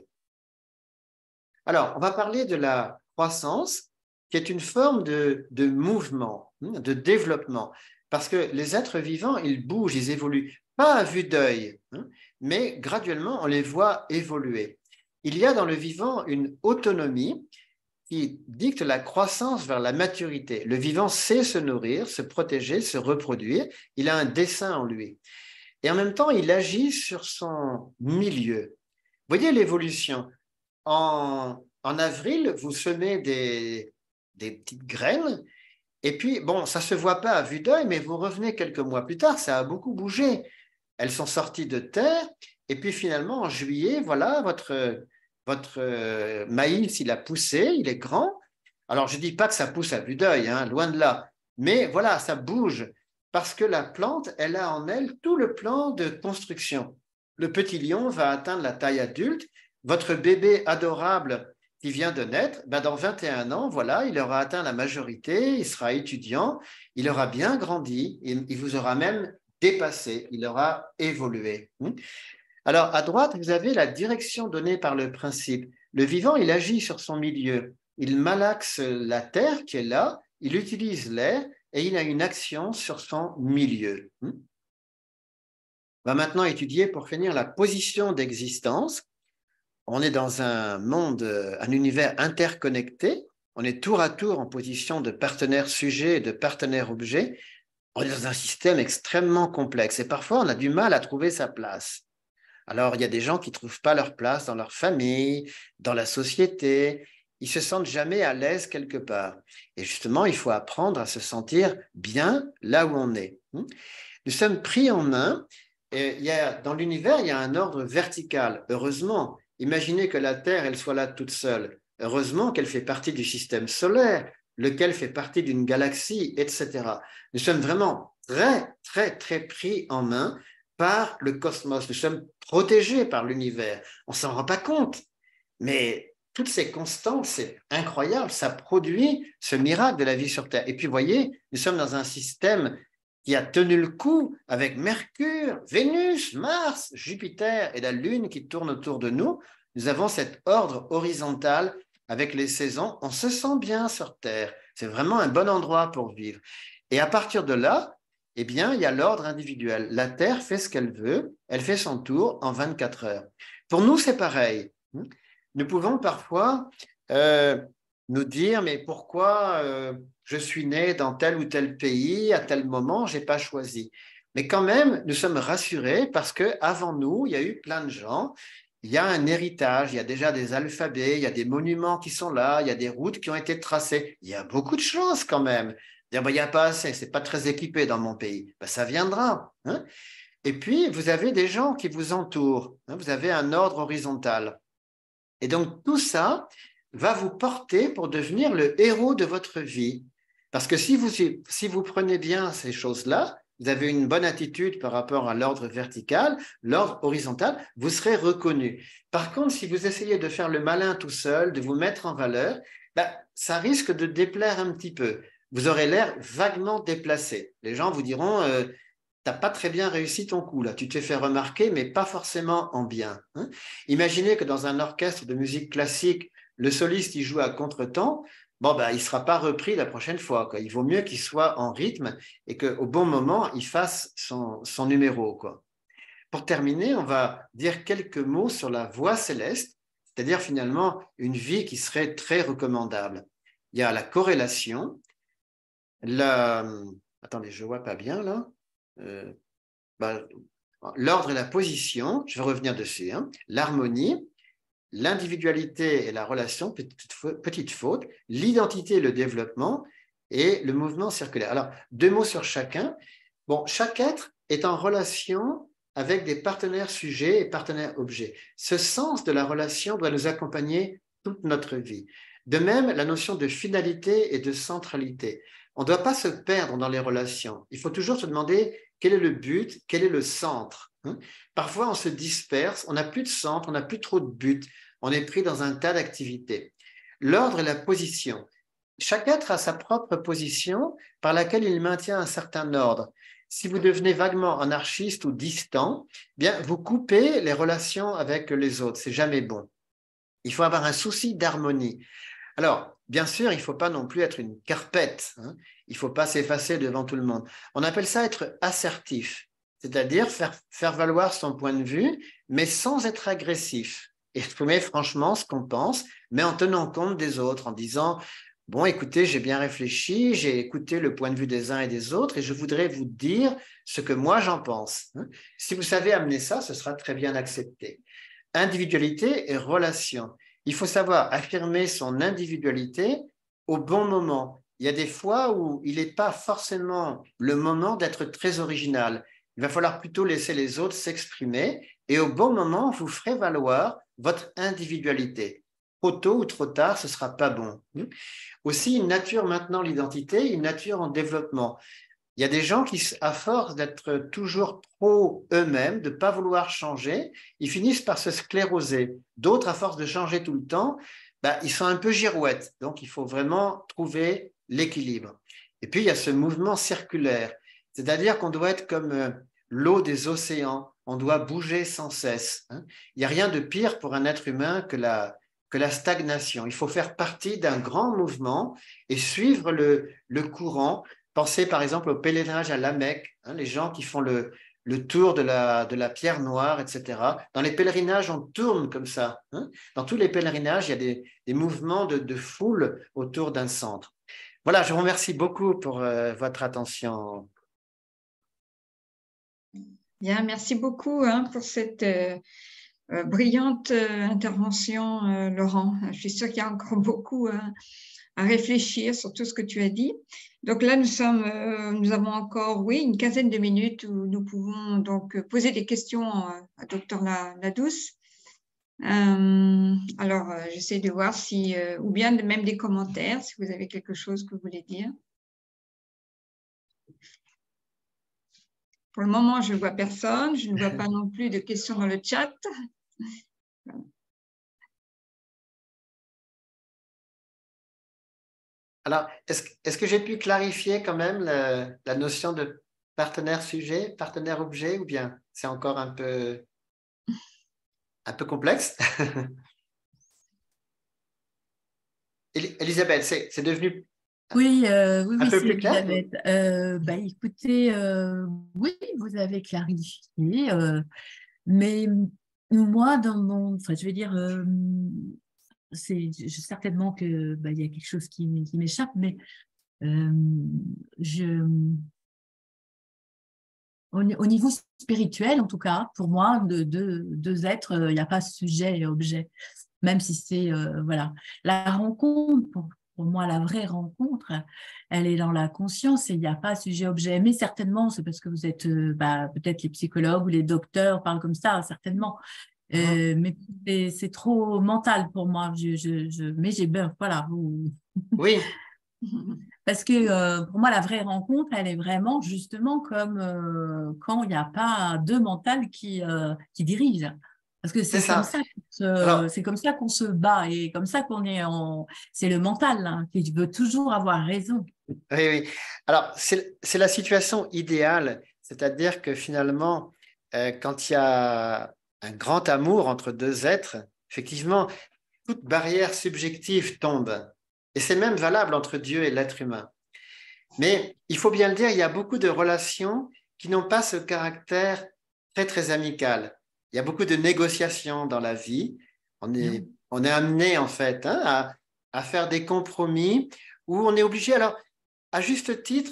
Alors, on va parler de la croissance, qui est une forme de mouvement, de développement. Parce que les êtres vivants, ils bougent, ils évoluent, pas à vue d'œil, mais graduellement, on les voit évoluer. Il y a dans le vivant une autonomie qui dicte la croissance vers la maturité. Le vivant sait se nourrir, se protéger, se reproduire. Il a un dessein en lui. Et en même temps, il agit sur son milieu. Vous voyez l'évolution. En avril, vous semez des petites graines. Et puis, bon, ça ne se voit pas à vue d'œil, mais vous revenez quelques mois plus tard, ça a beaucoup bougé. Elles sont sorties de terre, et puis finalement, en juillet, voilà, votre maïs, il a poussé, il est grand. Alors, je ne dis pas que ça pousse à vue d'œil, hein, loin de là, mais voilà, ça bouge, parce que la plante, elle a en elle tout le plan de construction. Le petit lion va atteindre la taille adulte, votre bébé adorable qui vient de naître, ben dans 21 ans, voilà, il aura atteint la majorité, il sera étudiant, il aura bien grandi, il vous aura même dépassé, il aura évolué. Alors, à droite, vous avez la direction donnée par le principe. Le vivant, il agit sur son milieu. Il malaxe la terre qui est là, il utilise l'air et il a une action sur son milieu. On va maintenant étudier, pour finir, la position d'existence. On est dans un monde, un univers interconnecté. On est tour à tour en position de partenaire sujet et de partenaire objet. On est dans un système extrêmement complexe et parfois on a du mal à trouver sa place. Alors, il y a des gens qui ne trouvent pas leur place dans leur famille, dans la société. Ils ne se sentent jamais à l'aise quelque part. Et justement, il faut apprendre à se sentir bien là où on est. Nous sommes pris en main. Et dans l'univers, il y a un ordre vertical. Heureusement, imaginez que la Terre, elle soit là toute seule. Heureusement qu'elle fait partie du système solaire, lequel fait partie d'une galaxie, etc. Nous sommes vraiment très, très, très pris en main par le cosmos. Nous sommes protégés par l'univers. On ne s'en rend pas compte. Mais toutes ces constantes, c'est incroyable. Ça produit ce miracle de la vie sur Terre. Et puis, vous voyez, nous sommes dans un système qui a tenu le coup avec Mercure, Vénus, Mars, Jupiter et la Lune qui tournent autour de nous. Nous avons cet ordre horizontal avec les saisons. On se sent bien sur Terre. C'est vraiment un bon endroit pour vivre. Et à partir de là, eh bien, il y a l'ordre individuel. La Terre fait ce qu'elle veut. Elle fait son tour en 24 heures. Pour nous, c'est pareil. Nous pouvons parfois nous dire, mais pourquoi je suis né dans tel ou tel pays, à tel moment, je n'ai pas choisi. Mais quand même, nous sommes rassurés parce qu'avant nous, il y a eu plein de gens, il y a un héritage, il y a déjà des alphabets, il y a des monuments qui sont là, il y a des routes qui ont été tracées, il y a beaucoup de choses quand même. Dire, il n'y a pas assez, ce n'est pas très équipé dans mon pays. Ça viendra. Hein. Et puis, vous avez des gens qui vous entourent, hein, vous avez un ordre horizontal. Et donc, tout ça va vous porter pour devenir le héros de votre vie. Parce que si vous prenez bien ces choses-là, vous avez une bonne attitude par rapport à l'ordre vertical, l'ordre horizontal, vous serez reconnu. Par contre, si vous essayez de faire le malin tout seul, de vous mettre en valeur, ça risque de déplaire un petit peu. Vous aurez l'air vaguement déplacé. Les gens vous diront tu n'as pas très bien réussi ton coup, là. Tu te fais faire remarquer, mais pas forcément en bien. Hein. Imaginez que dans un orchestre de musique classique, le soliste, il joue à contre-temps, il ne sera pas repris la prochaine fois, quoi. Il vaut mieux qu'il soit en rythme et qu'au bon moment, il fasse son numéro, quoi. Pour terminer, on va dire quelques mots sur la voie céleste, c'est-à-dire finalement une vie qui serait très recommandable. Il y a la corrélation, attendez, je ne vois pas bien, là. L'ordre et la position, je vais revenir dessus, hein, l'harmonie, l'individualité et la relation, petite faute, l'identité et le développement et le mouvement circulaire. Alors, 2 mots sur chacun. Bon, chaque être est en relation avec des partenaires sujets et partenaires objets. Ce sens de la relation doit nous accompagner toute notre vie. De même, la notion de finalité et de centralité. On ne doit pas se perdre dans les relations. Il faut toujours se demander quel est le but, quel est le centre. Parfois, on se disperse, on n'a plus de centre, on n'a plus trop de but, on est pris dans un tas d'activités. L'ordre et la position. Chaque être a sa propre position par laquelle il maintient un certain ordre. Si vous devenez vaguement anarchiste ou distant, bien, vous coupez les relations avec les autres. C'est jamais bon. Il faut avoir un souci d'harmonie. Alors, bien sûr, il ne faut pas non plus être une carpette. Hein. Il ne faut pas s'effacer devant tout le monde. On appelle ça être assertif, c'est-à-dire faire valoir son point de vue, mais sans être agressif. Exprimer franchement ce qu'on pense, mais en tenant compte des autres, en disant « Bon, écoutez, j'ai bien réfléchi, j'ai écouté le point de vue des uns et des autres, et je voudrais vous dire ce que moi j'en pense. Hein. » Si vous savez amener ça, ce sera très bien accepté. Individualité et relation. Il faut savoir affirmer son individualité au bon moment. Il y a des fois où il n'est pas forcément le moment d'être très original. Il va falloir plutôt laisser les autres s'exprimer et au bon moment, vous ferez valoir votre individualité. Trop tôt ou trop tard, ce ne sera pas bon. Aussi, une nature maintenant l'identité, une nature en développement. Il y a des gens qui, à force d'être toujours trop eux-mêmes, de ne pas vouloir changer, ils finissent par se scléroser. D'autres, à force de changer tout le temps, ils sont un peu girouettes. Donc, il faut vraiment trouver l'équilibre. Et puis, il y a ce mouvement circulaire, c'est-à-dire qu'on doit être comme l'eau des océans, on doit bouger sans cesse. Hein. Il n'y a rien de pire pour un être humain que la stagnation. Il faut faire partie d'un grand mouvement et suivre le courant. Pensez par exemple au pèlerinage à la Mecque, hein, les gens qui font le tour de la pierre noire, etc. Dans les pèlerinages, on tourne comme ça. Hein. Dans tous les pèlerinages, il y a des mouvements de foule autour d'un centre. Voilà, je vous remercie beaucoup pour votre attention. Bien, merci beaucoup pour cette brillante intervention, Laurent. Je suis sûre qu'il y a encore beaucoup à réfléchir sur tout ce que tu as dit. Donc là, nous avons encore, oui, une quinzaine de minutes où nous pouvons donc poser des questions à Dr Ladouce. Alors, j'essaie de voir si, ou bien même des commentaires, si vous avez quelque chose que vous voulez dire. Pour le moment, je ne vois personne. Je ne vois pas non plus de questions dans le chat. Alors, est-ce que j'ai pu clarifier quand même la notion de partenaire-sujet, partenaire-objet, ou bien c'est encore un peu complexe? Elisabeth, c'est devenu Oui, un peu c'est plus clair? Elisabeth. Écoutez, oui, vous avez clarifié, mais moi, enfin, je vais dire, certainement que il y a quelque chose qui m'échappe, mais au niveau spirituel, en tout cas, pour moi, de deux êtres, il n'y a pas sujet et objet, même si c'est, voilà. La rencontre, pour moi, la vraie rencontre, elle est dans la conscience et il n'y a pas sujet-objet. Mais certainement, c'est parce que vous êtes, peut-être les psychologues ou les docteurs parlent comme ça, certainement. Mais c'est trop mental pour moi. Mais j'ai peur, voilà. Oui, Parce que pour moi, la vraie rencontre, elle est vraiment justement comme quand il n'y a pas deux mentales qui dirigent. Parce que c'est ça. Alors, c'est comme ça qu'on se bat et comme ça qu'on est en. C'est le mental hein, qui veut toujours avoir raison. oui, oui. Alors, c'est la situation idéale, c'est-à-dire que finalement, quand il y a un grand amour entre deux êtres, effectivement, toute barrière subjective tombe. Et c'est même valable entre Dieu et l'être humain. Mais il faut bien le dire, il y a beaucoup de relations qui n'ont pas ce caractère très, très amical. Il y a beaucoup de négociations dans la vie. On est amené, en fait, hein, à faire des compromis où on est obligé, alors, à juste titre,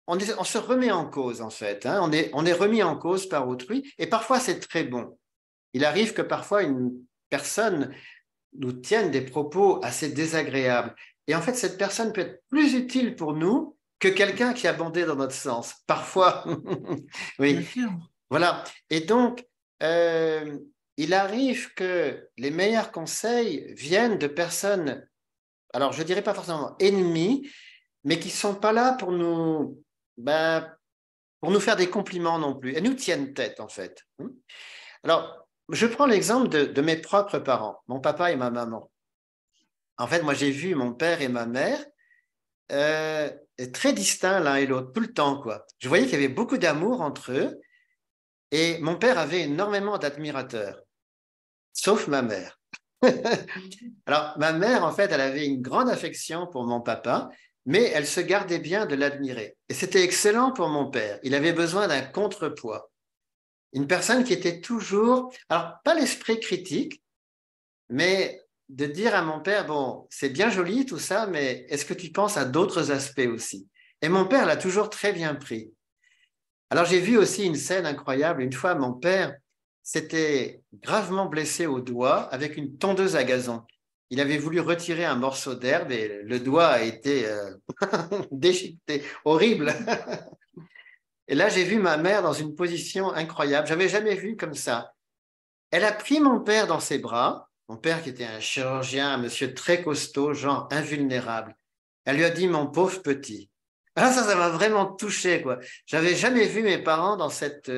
on se remet en cause, en fait. Hein, on est remis en cause par autrui et parfois c'est très bon. Il arrive que parfois une personne nous tienne des propos assez désagréables. Et en fait, cette personne peut être plus utile pour nous que quelqu'un qui a bondé dans notre sens. Parfois, Bien oui. sûr. Voilà. Et donc, il arrive que les meilleurs conseils viennent de personnes, alors je ne dirais pas forcément ennemies, mais qui ne sont pas là pour nous faire des compliments non plus. Elles nous tiennent tête, en fait. Alors, je prends l'exemple de mes propres parents, mon papa et ma maman. En fait, moi, j'ai vu mon père et ma mère très distincts l'un et l'autre, tout le temps, quoi. Je voyais qu'il y avait beaucoup d'amour entre eux et mon père avait énormément d'admirateurs, sauf ma mère. Alors, ma mère, en fait, elle avait une grande affection pour mon papa, mais elle se gardait bien de l'admirer. Et c'était excellent pour mon père. Il avait besoin d'un contrepoids. Une personne qui était toujours, alors pas l'esprit critique, mais de dire à mon père, bon, c'est bien joli tout ça, mais est-ce que tu penses à d'autres aspects aussi? Et mon père l'a toujours très bien pris. Alors j'ai vu aussi une scène incroyable. Une fois, mon père s'était gravement blessé au doigt avec une tondeuse à gazon. Il avait voulu retirer un morceau d'herbe et le doigt a été déchiqueté, horrible. Et là, j'ai vu ma mère dans une position incroyable. J'avais jamais vu comme ça. Elle a pris mon père dans ses bras, mon père qui était un chirurgien, un monsieur très costaud, genre invulnérable. Elle lui a dit, mon pauvre petit. Ah, ça m'a vraiment touché, quoi. J'avais jamais vu mes parents dans cette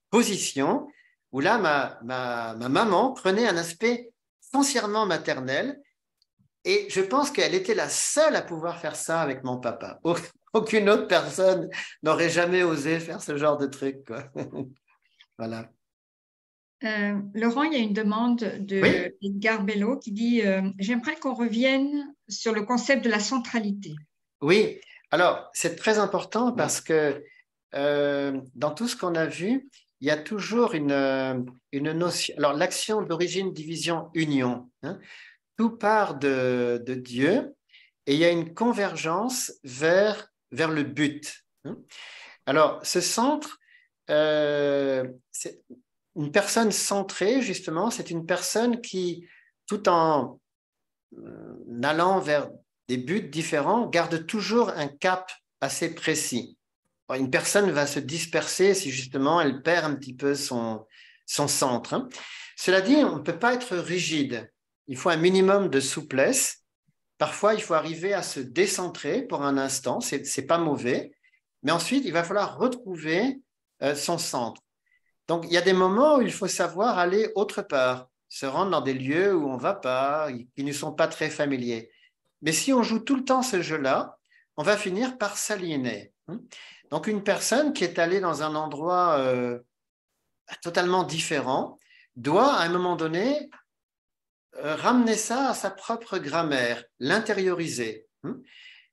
position où là, ma maman prenait un aspect foncièrement maternel et je pense qu'elle était la seule à pouvoir faire ça avec mon papa. Aucune autre personne n'aurait jamais osé faire ce genre de truc, quoi. Voilà. Laurent, il y a une demande de Oui. Edgar Bello qui dit j'aimerais qu'on revienne sur le concept de la centralité. Oui, alors c'est très important parce que dans tout ce qu'on a vu, il y a toujours une notion. Alors l'action d'origine, division, union, hein, tout part de Dieu et il y a une convergence vers le but. Hein. Alors ce centre, c'est une personne centrée justement, c'est une personne qui, tout en allant vers des buts différents, garde toujours un cap assez précis. Une personne va se disperser si justement elle perd un petit peu son centre, hein. Cela dit, on ne peut pas être rigide. Il faut un minimum de souplesse. Parfois, il faut arriver à se décentrer pour un instant, c'est pas mauvais, mais ensuite, il va falloir retrouver son centre. Donc, il y a des moments où il faut savoir aller autre part, se rendre dans des lieux où on ne va pas, qui ne sont pas très familiers. Mais si on joue tout le temps ce jeu-là, on va finir par s'aliéner. Donc, une personne qui est allée dans un endroit totalement différent doit, à un moment donné, ramener ça à sa propre grammaire, l'intérioriser.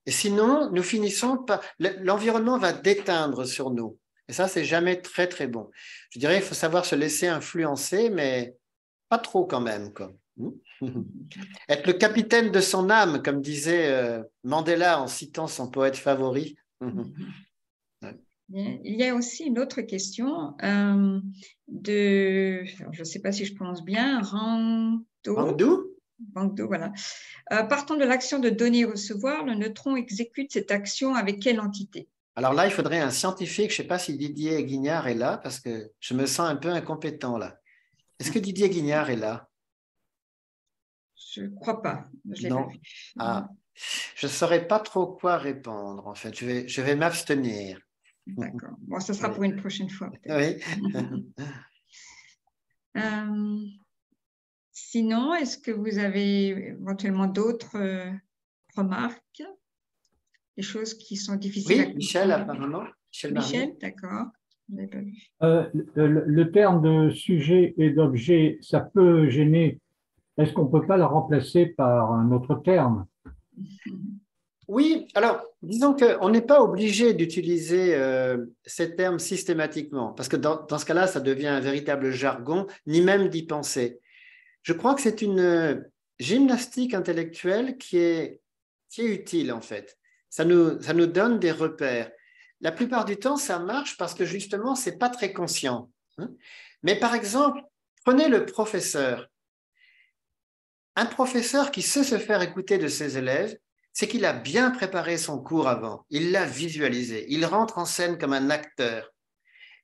Et sinon, nous finissons par... L'environnement va déteindre sur nous. Et ça, c'est jamais très, très bon. Je dirais, il faut savoir se laisser influencer, mais pas trop quand même, quoi. Être le capitaine de son âme, comme disait Mandela en citant son poète favori. Il y a aussi une autre question alors, je ne sais pas si je prononce bien, Rangdu, voilà. Partant de l'action de donner et recevoir, le neutron exécute cette action avec quelle entité? Alors là, il faudrait un scientifique. Je ne sais pas si Didier Guignard est là, parce que je me sens un peu incompétent là. Est-ce que Didier Guignard est là? Je ne crois pas. Je l'ai pas vu. Ah, je ne saurais pas trop quoi répondre, en fait. Je vais m'abstenir. D'accord. Bon, ça sera pour une prochaine fois, peut-être. Oui. Sinon, est-ce que vous avez éventuellement d'autres remarques? Des choses qui sont difficiles à Oui, Michel, apparemment. Michel, d'accord. Je ne l'avais pas vu. Le terme de sujet et d'objet, ça peut gêner. Est-ce qu'on ne peut pas le remplacer par un autre terme? Oui, alors, disons qu'on n'est pas obligé d'utiliser ces termes systématiquement, parce que dans ce cas-là, ça devient un véritable jargon, ni même d'y penser. Je crois que c'est une gymnastique intellectuelle qui est utile, en fait. Ça nous donne des repères. La plupart du temps, ça marche parce que justement, ce n'est pas très conscient. Mais par exemple, prenez le professeur. Un professeur qui sait se faire écouter de ses élèves, c'est qu'il a bien préparé son cours avant, il l'a visualisé, il rentre en scène comme un acteur.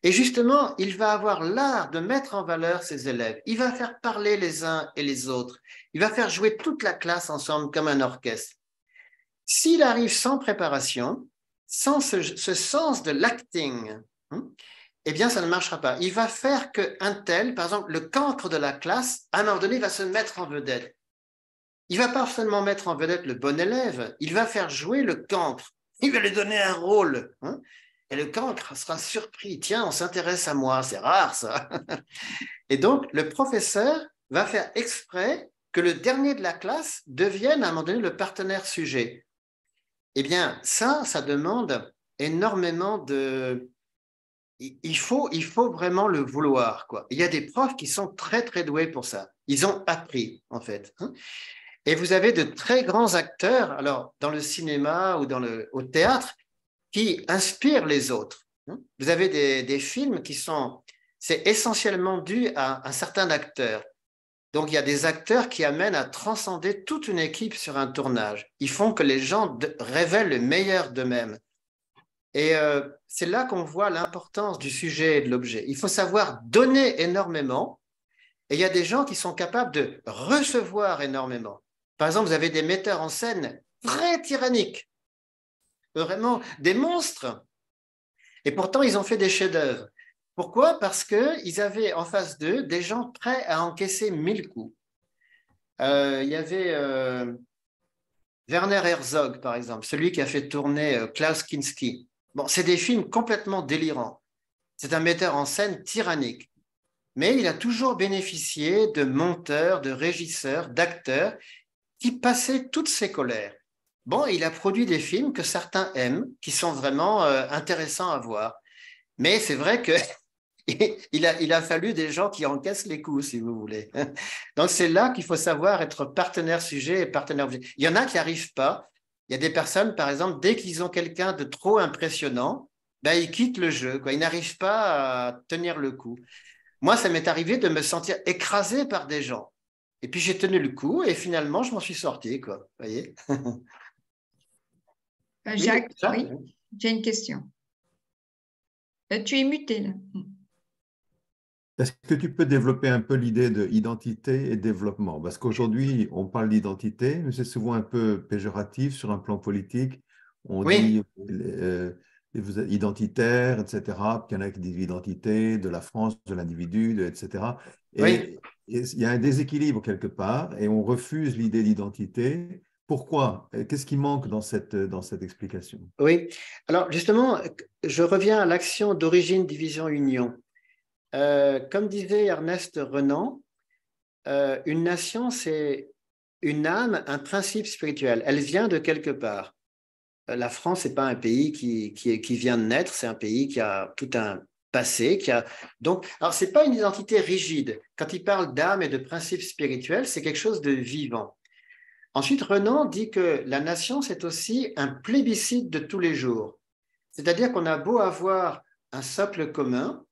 Et justement, il va avoir l'art de mettre en valeur ses élèves. Il va faire parler les uns et les autres. Il va faire jouer toute la classe ensemble comme un orchestre. S'il arrive sans préparation, sans ce sens de l'acting, eh bien, ça ne marchera pas. Il va faire qu'un tel, par exemple, le cancre de la classe, à un moment donné, va se mettre en vedette. Il ne va pas seulement mettre en vedette le bon élève, il va faire jouer le cancre. Il va lui donner un rôle. Et le cancre sera surpris. Tiens, on s'intéresse à moi, c'est rare ça. Et donc, le professeur va faire exprès que le dernier de la classe devienne à un moment donné le partenaire sujet. Eh bien, ça demande énormément de... Il faut vraiment le vouloir, quoi. Il y a des profs qui sont très, très doués pour ça. Ils ont appris, en fait. Et vous avez de très grands acteurs, alors dans le cinéma ou au théâtre, qui inspirent les autres. Vous avez des films c'est essentiellement dû à un certain acteur. Donc, il y a des acteurs qui amènent à transcender toute une équipe sur un tournage. Ils font que les gens révèlent le meilleur d'eux-mêmes. Et c'est là qu'on voit l'importance du sujet et de l'objet. Il faut savoir donner énormément, et il y a des gens qui sont capables de recevoir énormément. Par exemple, vous avez des metteurs en scène très tyranniques, vraiment des monstres. Et pourtant, ils ont fait des chefs-d'œuvre. Pourquoi? Parce qu'ils avaient en face d'eux des gens prêts à encaisser 1000 coups. Il y avait Werner Herzog, par exemple, celui qui a fait tourner Klaus Kinski. Bon, c'est des films complètement délirants. C'est un metteur en scène tyrannique. Mais il a toujours bénéficié de monteurs, de régisseurs, d'acteurs qui passaient toutes ses colères. Bon, il a produit des films que certains aiment, qui sont vraiment intéressants à voir. Mais c'est vrai qu'il a fallu des gens qui encaissent les coups, si vous voulez. Donc, c'est là qu'il faut savoir être partenaire sujet et partenaire objet. Il y en a qui n'arrivent pas. Il y a des personnes, par exemple, dès qu'ils ont quelqu'un de trop impressionnant, ben, ils quittent le jeu, quoi. Ils n'arrivent pas à tenir le coup. Moi, ça m'est arrivé de me sentir écrasé par des gens. Et puis j'ai tenu le coup et finalement, je m'en suis sorti, quoi. Vous voyez? Jacques, Jacques, oui, j'ai une question. Tu es muté là. Est-ce que tu peux développer un peu l'idée d'identité et développement? Parce qu'aujourd'hui, on parle d'identité, mais c'est souvent un peu péjoratif sur un plan politique. On oui, dit vous êtes identitaire, etc. Puis il y en a qui disent identité de la France, de l'individu, etc. oui. Et il y a un déséquilibre quelque part et on refuse l'idée d'identité. Pourquoi? Qu'est-ce qui manque dans cette explication? Oui, alors justement, je reviens à l'action d'origine, division, union. Comme disait Ernest Renan, une nation, c'est une âme, un principe spirituel. Elle vient de quelque part. La France, c'est pas un pays qui vient de naître, c'est un pays qui a tout un passé, qui a donc. Alors, c'est pas une identité rigide. Quand il parle d'âme et de principe spirituel, c'est quelque chose de vivant. Ensuite, Renan dit que la nation, c'est aussi un plébiscite de tous les jours. C'est-à-dire qu'on a beau avoir un socle commun,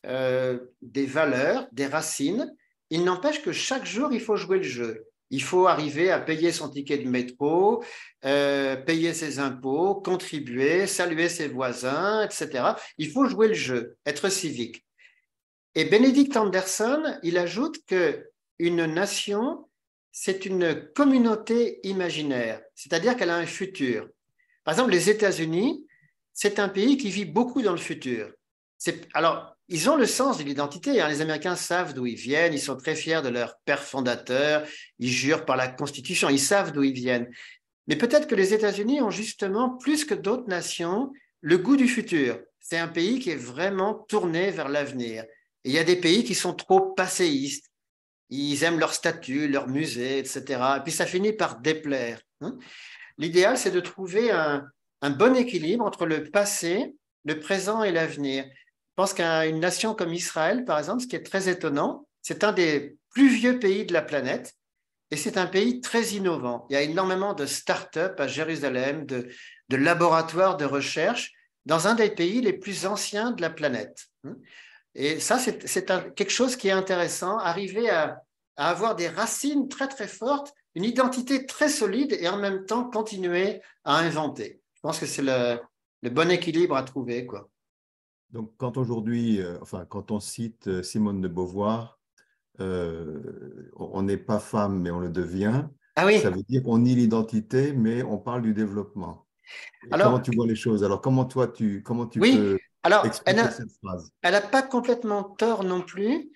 des valeurs, des racines, il n'empêche que chaque jour, il faut jouer le jeu. Il faut arriver à payer son ticket de métro, payer ses impôts, contribuer, saluer ses voisins, etc. Il faut jouer le jeu, être civique. Et Benedict Anderson, il ajoute qu'une nation, c'est une communauté imaginaire, c'est-à-dire qu'elle a un futur. Par exemple, les États-Unis, c'est un pays qui vit beaucoup dans le futur. Alors, ils ont le sens de l'identité. Hein. Les Américains savent d'où ils viennent, ils sont très fiers de leur père fondateur, ils jurent par la Constitution, ils savent d'où ils viennent. Mais peut-être que les États-Unis ont justement, plus que d'autres nations, le goût du futur. C'est un pays qui est vraiment tourné vers l'avenir. Et il y a des pays qui sont trop passéistes. Ils aiment leur statut, leur musée, etc. Et puis ça finit par déplaire. Hein. L'idéal, c'est de trouver un bon équilibre entre le passé, le présent et l'avenir. Je pense qu'une nation comme Israël, par exemple, ce qui est très étonnant, c'est un des plus vieux pays de la planète et c'est un pays très innovant. Il y a énormément de start-up à Jérusalem, de laboratoires de recherche dans un des pays les plus anciens de la planète. Et ça, c'est quelque chose qui est intéressant, arriver à avoir des racines très, très fortes, une identité très solide et en même temps continuer à inventer. Je pense que c'est le bon équilibre à trouver, quoi. Donc, quand aujourd'hui, quand on cite Simone de Beauvoir, on n'est pas femme, mais on le devient. Ah oui. Ça veut dire qu'on nie l'identité, mais on parle du développement. Et Alors, comment tu vois les choses? Alors, comment tu oui, peux alors, expliquer cette phrase? elle n'a pas complètement tort non plus,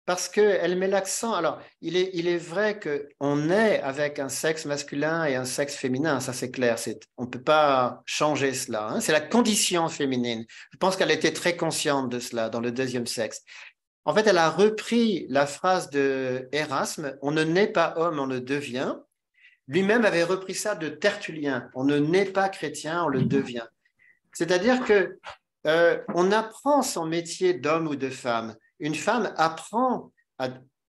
parce qu'elle met l'accent. Alors, il est vrai qu'on est avec un sexe masculin et un sexe féminin, ça c'est clair. On ne peut pas changer cela. Hein. C'est la condition féminine. Je pense qu'elle était très consciente de cela dans le deuxième sexe. En fait, elle a repris la phrase de Erasme, on ne naît pas homme, on le devient. Lui-même avait repris ça de Tertullien, on ne naît pas chrétien, on le devient. C'est-à-dire que on apprend son métier d'homme ou de femme. Une femme apprend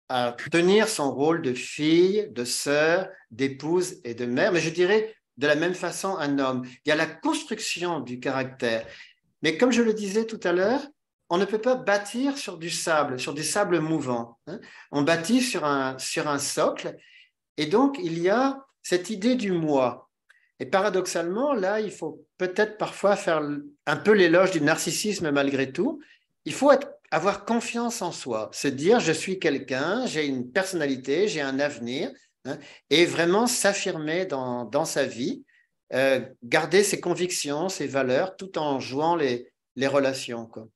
à tenir son rôle de fille, de sœur, d'épouse et de mère, mais je dirais de la même façon un homme. Il y a la construction du caractère. Mais comme je le disais tout à l'heure, on ne peut pas bâtir sur du sable, sur des sables mouvants. Hein. On bâtit sur un socle. Et donc, il y a cette idée du moi. Et paradoxalement, là, il faut peut-être parfois faire un peu l'éloge du narcissisme malgré tout. Il faut avoir confiance en soi, se dire je suis quelqu'un, j'ai une personnalité, j'ai un avenir, hein, et vraiment s'affirmer dans sa vie, garder ses convictions, ses valeurs, tout en jouant les relations, quoi.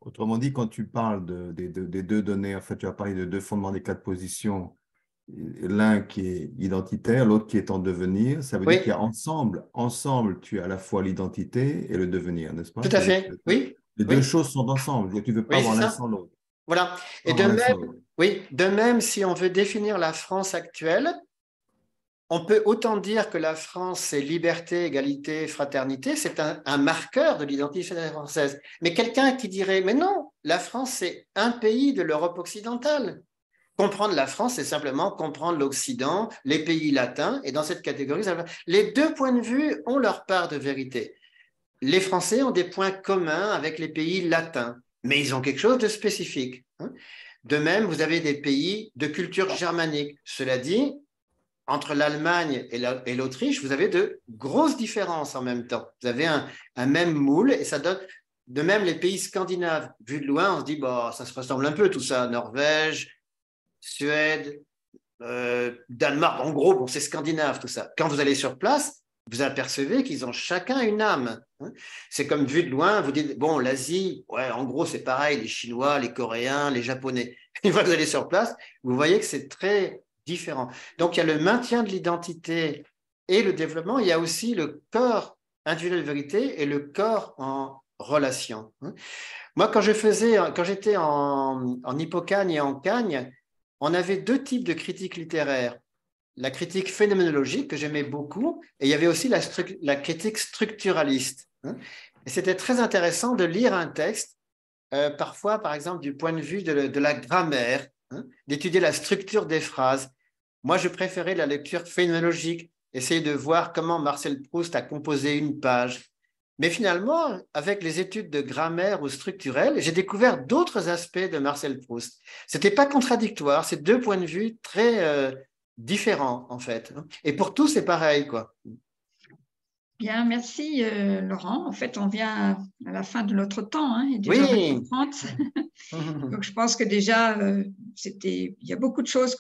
Autrement dit, quand tu parles des deux données, en fait, tu as parlé de deux fondements des quatre positions, l'un qui est identitaire, l'autre qui est en devenir. Ça veut Oui, dire qu'il y a ensemble, tu as à la fois l'identité et le devenir, n'est-ce pas? tout à fait, oui, Les deux oui, choses sont ensemble. Tu ne veux pas oui, c'est avoir l'un ça. sans l'autre. Voilà. Et Pas avoir l'un sans l'autre. de même, si on veut définir la France actuelle, on peut autant dire que la France, c'est liberté, égalité, fraternité, c'est un marqueur de l'identité française. Mais quelqu'un qui dirait, mais non, la France, c'est un pays de l'Europe occidentale. Comprendre la France, c'est simplement comprendre l'Occident, les pays latins, et dans cette catégorie, les deux points de vue ont leur part de vérité. Les Français ont des points communs avec les pays latins, mais ils ont quelque chose de spécifique. Hein. De même, vous avez des pays de culture germanique. Cela dit, entre l'Allemagne et l'Autriche, vous avez de grosses différences en même temps. Vous avez un même moule et ça donne… De même, les pays scandinaves, vu de loin, on se dit, bah, ça se ressemble un peu tout ça. Norvège, Suède, Danemark, en gros, bon, c'est scandinave tout ça. Quand vous allez sur place, vous apercevez qu'ils ont chacun une âme. C'est comme vu de loin, vous dites, bon, l'Asie, ouais, en gros, c'est pareil, les Chinois, les Coréens, les Japonais. Une fois que vous allez sur place, vous voyez que c'est très différent. Donc, il y a le maintien de l'identité et le développement. Il y a aussi le corps individuel vérité et le corps en relation. Moi, quand j'étais en Hippocagne et en Cagne, on avait deux types de critiques littéraires. La critique phénoménologique, que j'aimais beaucoup, et il y avait aussi la critique structuraliste. Et c'était très intéressant de lire un texte, parfois, par exemple, du point de vue de la grammaire, d'étudier la structure des phrases. Moi, je préférais la lecture phénoménologique, essayer de voir comment Marcel Proust a composé une page. Mais finalement, avec les études de grammaire ou structurelles, j'ai découvert d'autres aspects de Marcel Proust. Ce n'était pas contradictoire, c'est deux points de vue très différents, en fait. Et pour tous, c'est pareil, quoi. Bien, merci Laurent. En fait, on vient à la fin de notre temps, il est déjà Oui. 20h30. Donc, je pense que déjà, il y a beaucoup de choses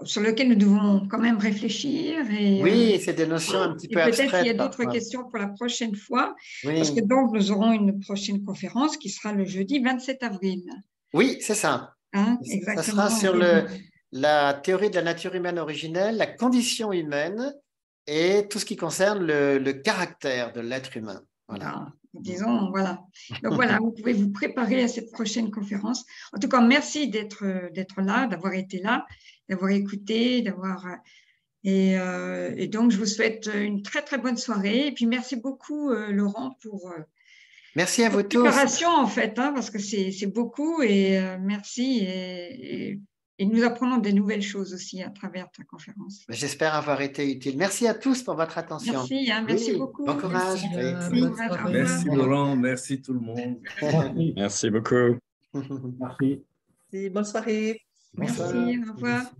sur lesquelles nous devons quand même réfléchir. Oui, c'est des notions un petit peu abstraites. Peut-être qu'il y a d'autres questions pour la prochaine fois, oui. Parce que donc, nous aurons une prochaine conférence qui sera le jeudi 27 avril. Oui, c'est ça. Exactement. Ça sera sur la théorie de la nature humaine originelle, la condition humaine et tout ce qui concerne le caractère de l'être humain. Voilà. Disons, voilà. Donc voilà, vous pouvez vous préparer à cette prochaine conférence. En tout cas, merci d'être là, d'avoir été là, d'avoir écouté, et donc, je vous souhaite une très, très bonne soirée. Et puis, merci beaucoup, Laurent, pour merci à vous tous. préparation, en fait, parce que c'est beaucoup. Et merci. Et nous apprenons des nouvelles choses aussi à travers ta conférence. J'espère avoir été utile. Merci à tous pour votre attention. Merci, merci beaucoup. Bon courage. Merci Laurent, merci tout le monde. Merci beaucoup. Merci. Bonne soirée. Merci, au revoir.